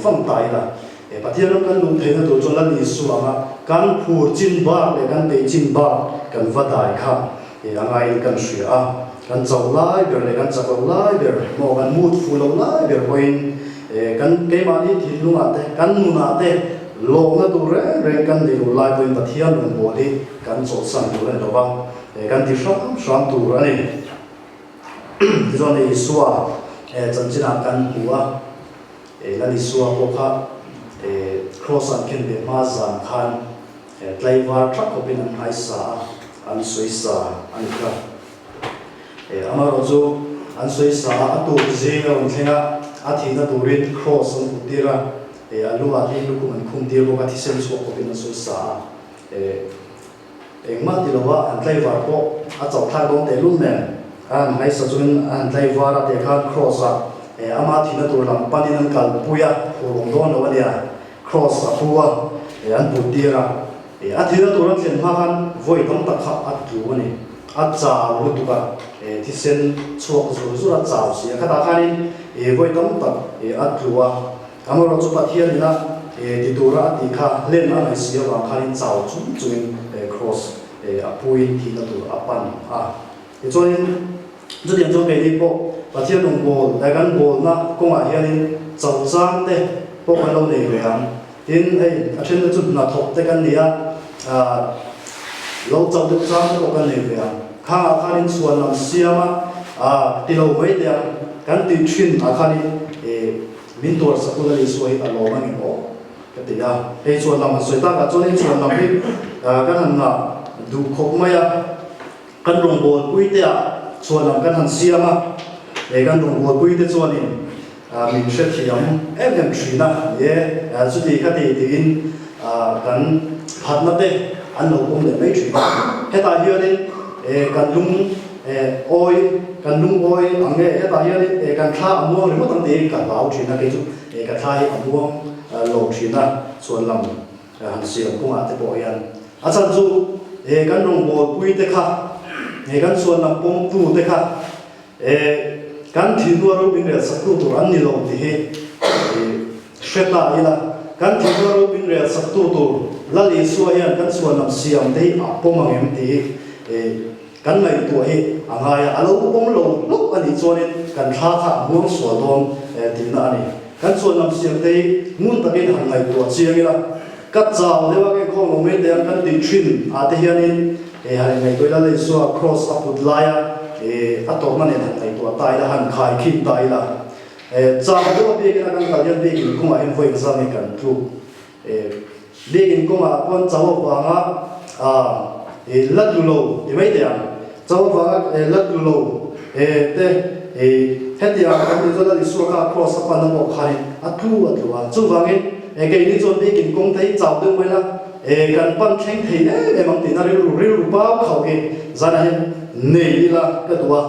fam tai la pathian na kan lu thei na to chon la ni su ama kan phur chin ba le kan pe chin ba kan va dai kha angai kan shria kan chau lai ber le kan chau lai ber mo kan mut fu lo lai ber koin kan ke mani thi lu ate kan nu na te lo na tu re kan de lu lai koin pathian nu bo di kan so san tu le lo ba kan ti sham tu ani ti zo ne isua chan china kan huwa la ni suwa ko kha cross an ken be ma zan khan tlaiwa trak ko bin an hai sa an soi sa an kha ama ro zo an soi sa atu je ro thlenga athina turin cross an utira alu a hi lu kum an khum dir bo ka thi sen so ko bin an soi sa engma ti lowa an tlaiwa ko a chau thla gong te lu ne an hai sa chun an tlaiwa ra te khan cross a ama thina tur lam panin an kal puya rong don lo ania cross a puwa an putira athina tur an thlen ma khan voi tam tak kha at tu ani a cha lu tu ka thi sen chuak zu zu a cha si kha ta khanin voi tam tak at luwa amaro chu pathian na ti tura ti kha len na mai sia wa khanin chau chuin cross a pui thi na tur apan chuin chu tiang chu ke ni po pathian nong bol da gan bol na kong a hianin chau chang te po kan lo nei ve ang tin a then chu na thok te kan nia lo chau te chang po kan nei ve ang kha khanin suan lam siama ti lo mai te kan ti thin a khanin min tor sakula li soi a lo mang o ka ti ya suan lam soi ta ka chuan suan lam bi kan han na du khok maya kan rong bol pui te chuan lam kan han siama kan rong bol pui te chuan in min hre thiam em thina ye chu ti kha ti tin kan phat na te an lo pom le mai thina heta hianin kan lung oi ange heta hianin kan thla amuang ri mo tam te kan lau thina ke chu kan thla hi amuang lo thina chuan lam han siam kunga te po yan achan chu kan rong bol pui te kha kan chuan lam pom tu te kha kan thilua ro bin re saktu tur an ni lo ti he shreta ila kan thilua ro bin re saktu tur la li suwa yan kan suan nam siam te a pomang em ti kan ngai tu he angaya alo pom lo lok ani chuanin kan tha kha muang suwa dom tin na ani kan suan nam siam te mun takin han ngai tu chiang ila kat chaw lewa ke khong lo me te kan ti thin a te hianin hai ngai toila le suwa cross aput laya atok na ne han ngai tu tai la han khai khin tai la chaw lewa pe ke kan ka yan pe ki kuma em voi exam ni kan tu begin kuma kon chaw wa nga lat lo ti mai te ang chaw wa lat lo te hetia kan ti zola li suwa ka cross apa na mo khai atlu wa chu wangin ke ni chon begin kong thai chaw deng mai la kan pan thleng thei e mang ti na ri ru pa khau ke zana hen nei la ka tuwa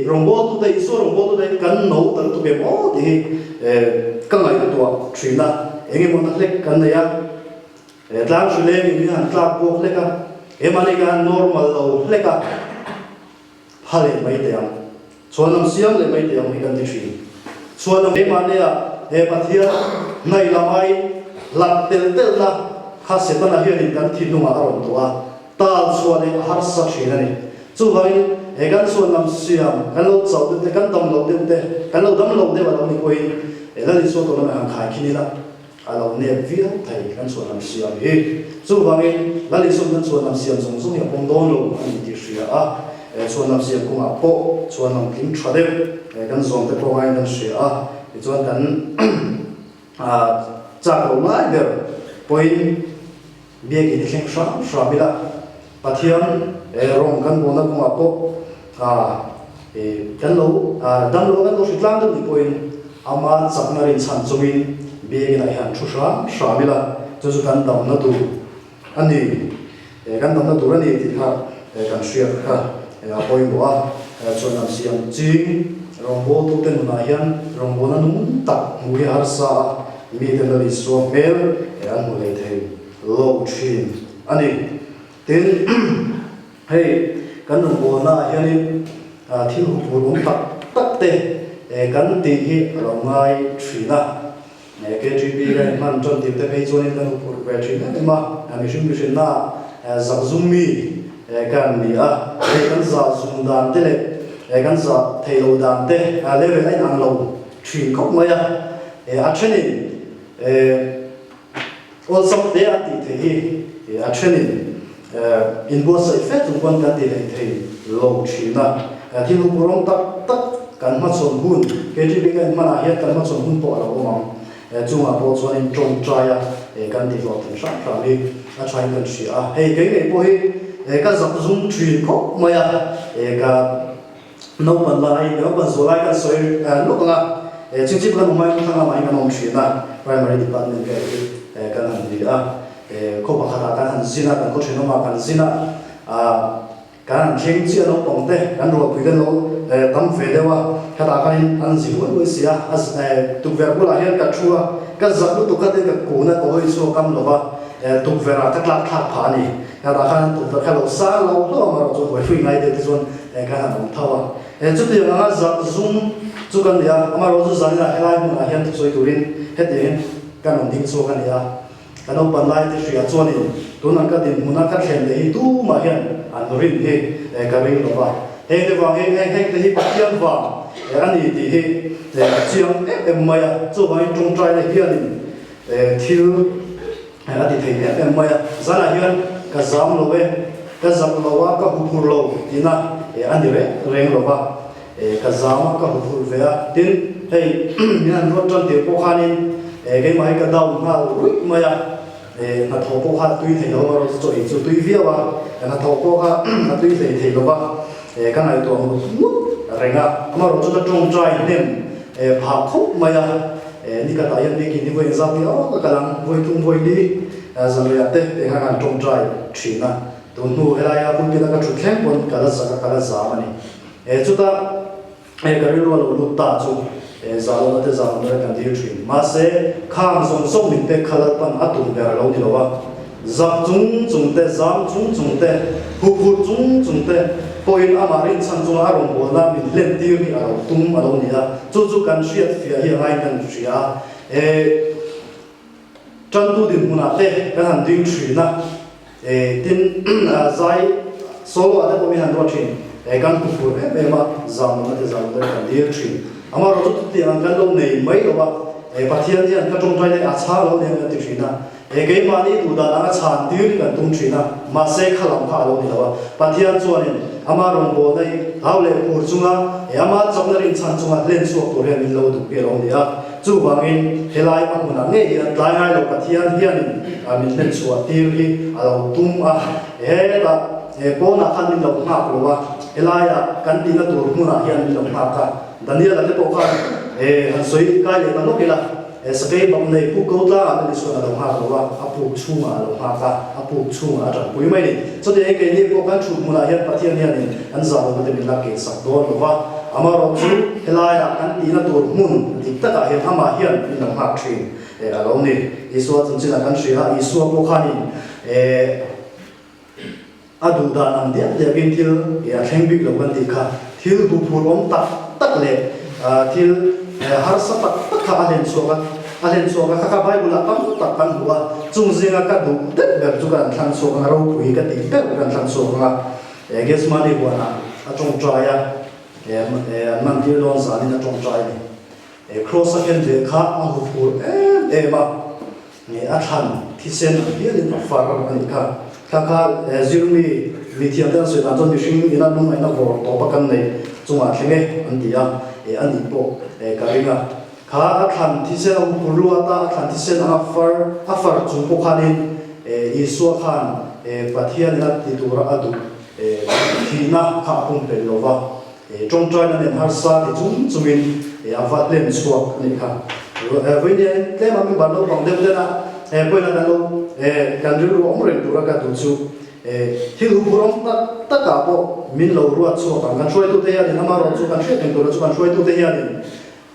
rombo tu dai so rombo tu dai kan no tan tu be mo ti ka ngai ka tuwa thina enge mo na lek kan ya tlang shule mi han tla ko leka mani ka normal lo leka phale mai te am chonam siam le mai te am kan ti thri chonam e mani ya pathia nai lamai lat tel tel la kha setana hian kan thi nunga aron tua tal chuan har sa thina ni chu vai kan chuan lam siam kan lo chau te kan dam lo te kan lo dam lo de wa lo ni koi la li so to na han khai khini la alo ne via thai kan chuan lam siam chu vai la li so kan chuan lam siam song song ya pom don lo ani ti hria chuan lam siam kuma po chuan lam kim thade kan zong te po ngai nan sia chuan kan cha lo lai der point biak in thleng sha bila pathian rong kan bona kuma po kan lo dam lo kan lo sitlang du point ama chakna rin chan chumin biak in a han thu sha bila chu kan dam na tu ani kan dam na tu ani ti kha kan shia kha point bo chuan lam siam ching rong bo tu ten na hian rong bo na num tak mu har sa mi te na ri so mel an mu le thei lo thin ani tin hey kan rong bo na hian thil hu pu rum tak te kan ti hi ro ngai thina KGB ga man chon ti te mei chuan kan hu pu ve thina ma ami shim shin na zakzumi kan ni kan za zum dan te le kan za thei lo dan te level ai ang lo thin kop mai a thenin all some they are the he a training in both side fet tu quan ka ti le thei lo thina thi lu purong tak kan ma chon hun KGB kan ma na hian kan ma chon hun po lo ma chunga po chuan in tong trai kan ti lo tin sha sha mi a trai kan sia hei ke nei po hi ka zak zum thin kop mai ka no ban lai no ban zo lai kan soi lo nga chip kan mai thanga mai kan om thina primary department ka kan han di ko ba khata kan han zina kan ko thino ma kan zina kan thing chi no pong te kan ro pui kan lo tam fe dewa khata kan an zi wo wo sia as tu ver bula hian ka thua ka zak lu tu ka te ka ko na ko hoi so kam lo ba tu vera ta klak thak pha ni khata kan tu ka lo sa lo lo ma ro chu wo fui ngai de ti zon ka han om thawa chu ti nga zak zum chu kan ya ama ro chu zan na helai mu na hian tu soi turin hetin kan om ding so kan ya kan om pan lai te ria chuan ni tu nan ka din mu na ka thlen de hi tu ma hian an rin he ka ring lo ba he te wang he te hi pathian wa ani ti hi chiang em maya chu wang trong trai le hian thil ati thei em maya zana hian ka zam lo ve ka zam lo wa ka hu phur lo ina ani re reng lo ba ka zama ka hu phur ve tin hei mian ro tron te po khanin ke mai ka dau nga ru maya na tho po kha tui thei lo ro chu chu tui via wa na tho po kha na tui thei lo ba ka ngai to mu renga ama ro chu trong trai nem pha khop maya ni ka ta yan ni ki ni voi za ti o ka lang voi tung voi li za lo ya te ha kan trong trai thina tu nu hela ya pun ka thu thleng pon ka la za mani chu ta ka ri ro lo lu ta chu za lo te za lo kan di thin ma se khang song song min te khalat pan atum ber lo ni lo wa zak chung te zam chung te hu chung te point amarin chan chung arong bol na min len tir ni aro tum alo ni a chu kan hriat fia hi ngai kan hria chan tu din huna te kan han ding thrina tin zai solo ate ko mi han ro thin kan ku fu ma zam na te zam kan dir thin ama ro tu ti an kan lo nei mai lo ba pathian hian ka tong trai le a cha lo ne kan ti thrina ke ma ni tu da na chan tir kan tum thrina ma se khalam kha lo ni lo ba pathian chuanin ama rong bo nei haule pur chunga ama chaknarin chan chunga len chuak tur he min lo du pe ro ni a chu wangin helai ma huna nge ya tlai ngai lo pathian hianin min len chuak tir hi alo tum a ta ko na khan min lo nga lo wa helai a kan ti na tur huna hian min lo nga ka daniel ate po kha han soi kai le ta no kila sakai bam nei pu ko ta ani so na lo nga lo wa apu chunga lo nga ka apu chunga ta pui mai ni so de ke ni ko kan thu muna hian pathian hianin an za lo te min la ke sak do lo wa ama ro chu helai a kan ti na tur mun ti ta ka hian ama hian min lo nga thrin alo ni iswa chun china kan shri ha iswa po khani adu da nam dia bin thil ya theng big lo kan ti kha thil bu phur om tak le thil har sa tak kha alen so ka ka bible kam tak kan huwa chung zinga ka du de ber chu kan than so ka ro pui ka ti pe kan than so ka ges mani wa na a chung trai ya man ti lon sa ni na chung trai ni cross again de kha a hu phur ma ni a than thi sen hi ni fa ka ni ka khakha zirmi mithiam tan sui dan ton mishing ina nung ina vor to pakan nei chunga thlenge an tia ani po karinga kha athan thisen ang puluata athan thisen afar chungpo khanin isua khan pathian na titura adu thina kha pum pelova tongtrai na nen harsa ti chungin avat len suak ni kha venia tlema mi barlo bangde na poina na lo kanru omren tura ka tu chu hilu burom ta ka po min lo ruat chu kan troi tu te ya ni ama ro chu kan thre ten tu chu kan troi tu te ya ni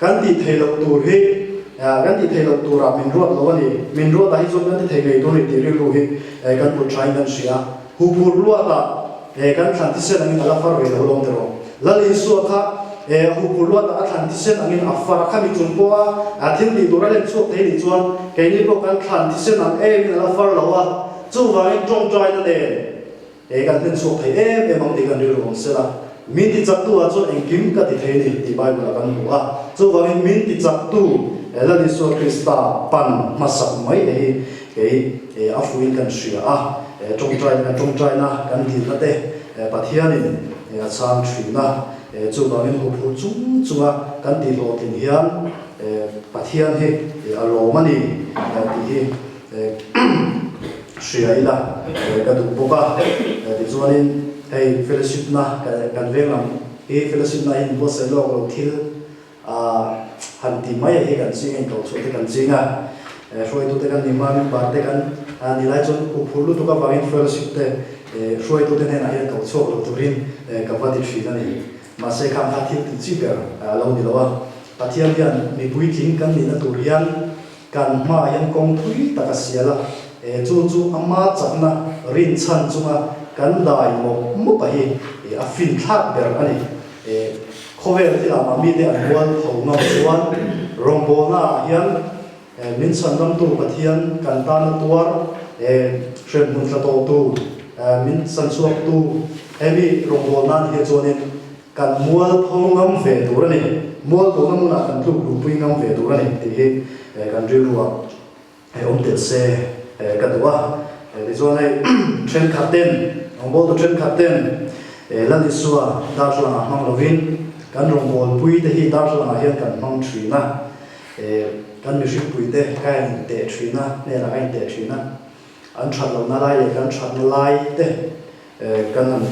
kan ti thelo tur hi kan ti thelo tura min ruat lo ni min ruat a hi chu kan ti thei tu ni ti ri lu hi kan pu trai kan sia hu bur ruata kan than ti se angin ala far ve lo lom tero lali su kha hu bur ruata a than ti se angin afar kha mi chun po a thil ni tura len chu te ni chuan ke ni po kan than ti se ang min ala far lo wa chu wa in tong trai na le kan ten chu thei mang ti kan ri ro se la min ti chak tu a chu eng kim ka ti thei ni ti bible kan hu a chu wa in min ti chak tu la ni so krista pan masak mai afuin kan sia a tong trai na kan ti na te pathianin chang thri na chu wa in hu phu chunga kan ti lo tin hian pathian he alo mani ti sia ila ka du boka ti chuanin hei fellowship na kan velam fellowship na in bo se lo thil han ti mai he kan sing ko chu te kan singa roi tu te kan ni ma mi ba te kan ni lai chon ku phulu tu ka ba in fellowship te roi tu te ne na he ko chu lo tu rin ka va ti thri na ni ma se kham ha thil ti chi per lo ni lo wa pathian hian mi bui tling kan ni na tur hian kan ma hian kong thui ta ka siala chu ama chakna rin chan chunga kan dai mo pa hi a fin thak ber ani khovel ti la ma mi de an wal tho ngam chuan rombo na hian min san lam tu pathian kan ta na tuar thren mun tla to tu min san suak tu heavy rombo na hi chuanin kan mual tho ngam ve tur ani mual to ngam na kan tu pui ngam ve tur ani ti hi kan ri ruwa om te se kan wa ti chuan ai thren khaten bol to thren khaten la ni suwa dartlang a mang lovin kan rong bol pui te hi dartlang a hian kan mang thri na kan mi ship pui te kan te thri na ne la ai te thri na an that lo na lai kan that na lai te kan an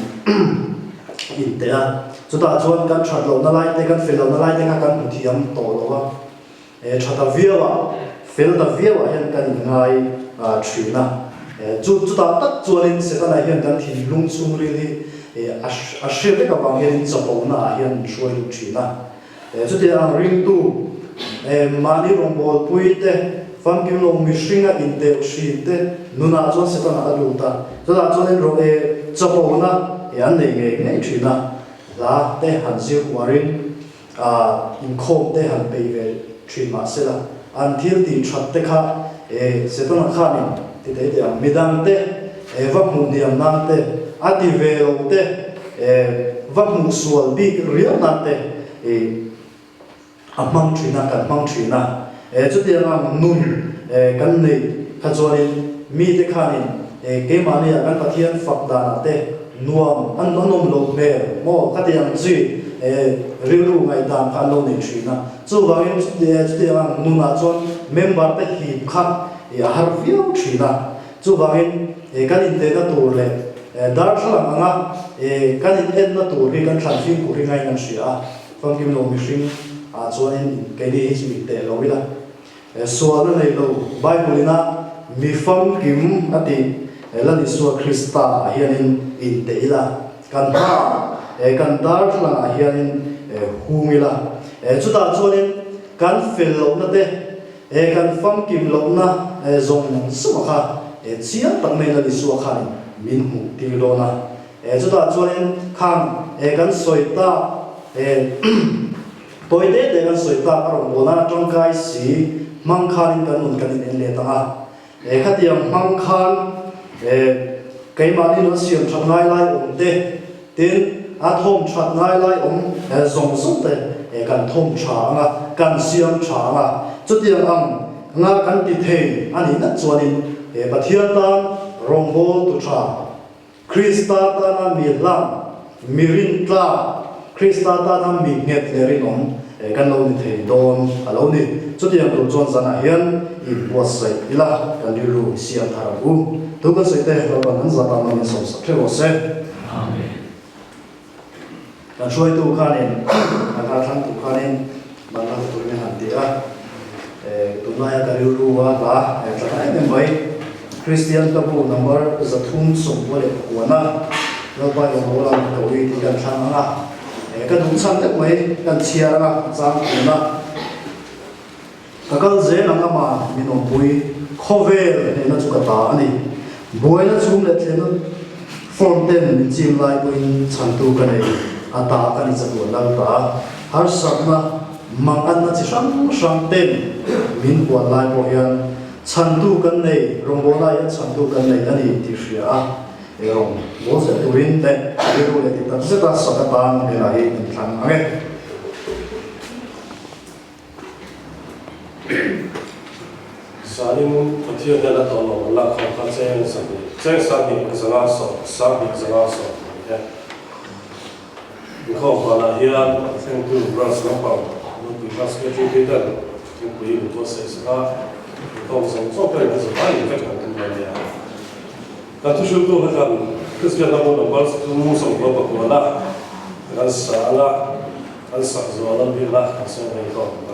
in te a chu ta chuan kan that lo na lai te kan fel lo na lai te kan thiam to lo wa thata viawa fel da viawa hian kan ngai thri na chu ta tak chuanin se ta na hian kan thin lung chung ri hi a hre te ka wang hian chapo na hian hruai lu thina chu te ang ring tu mani rong bol pui te fam kim long mi hringa in te hri te nuna chuan se ta na alu ta chu ta chuanin ro chapo na an nei nge thina la te han zir warin in khom te han pe ve thrin ma se la an thil ti that te kha se ta na kha ni ti te midang te vak mu niam nan te ati velo te vak mu sual bi riam nan te amang thina kan mang thina chu te nga nun kan nei kha chuanin mi te khanin ke mani kan pathian fak dana te nuam an nom lo me mo khatiam chi rilu ngai dan khan lo nei thina chu wangin chu te nga nuna chuan member te hi khat har viau thina chu wangin kan in te na tur le dar thlang anga kan in en na tur hi kan thlan fin ku ri ngai nan sia fam kim lo mi hring chuanin ke ni hi chi te lo ila sual na nei lo bible ina mi fam kim ati la ni suwa krista hianin in te ila kan ha kan dar thlang a hianin hungila chu ta chuanin kan fel lo na te kan fam kim lo na zong suwa chia tak mai la ni suwa khan min hu ti lo na chu ta chuanin kham kan soita toide de kan soita arong bona tongkai si mang khan kan un kan in le ta khatiam mang khan kai mani no siam thak ngai lai te tin a thom that ngai lai zong sum te kan thom tha nga kan siam tha nga chu tiang ang nga kan ti thei ani na chuanin pathian tan rongbol tu cha Krista ta na mi lam mirin tla Krista ta na mi nget lerin om kan lo ni thei don alo ni chuti ang lo chon sana hian I was sai ila kan dilu siam tharabu tu kan sai te lo ban han zata ma min som sa theo se amen kan shoi tu khanin kan ha thang tu khanin ban la tu ni han ti a tu na ya dilu wa ba ta ai nem bai Christian kapu number zathum som wale wana lo ba yo lo lam ko wi ti kan thang nga kan dum sang tak mai kan chia nga chang na kakal ze na ma minom pui khovel ne na chu ka ta ani boy na chum le tle na fonten min chim lai buin chan tu ka nei ata ka ni chu la ta har sak na mang an na chi sang sang ten min wa lai bo hian chan tu kan nei rong bo lai chan tu kan nei ani ti ria a rong bo se tuin te ru le ti ta se ta sa ka ban ne lai ni thang ame Salim Patia de la Tolo, La Compassion, Saint Sabi, Zalaso, Sabi Zalaso. Because while here, I think to Brass Lapam, we must get you done. We will say, because so very is a fine effect in Maria. That you should do with them. Christian Amon was to move some Coca-Cola, and Sala, and Sazola, be left and so they go.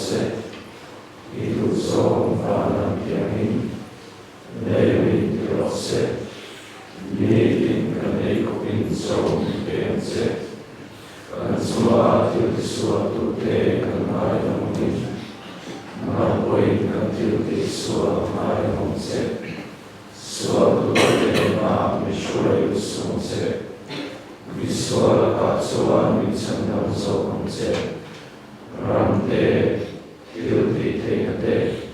se ilu so vanam pianin nevi rose Mietin kan eikopin so pense kan suatil suatu te kan aidamunin Marpoin kan tilti sua aidamunse suatu te ma mishurayusunse Visuala katsoan vitsandam sokamse Ramte tilti te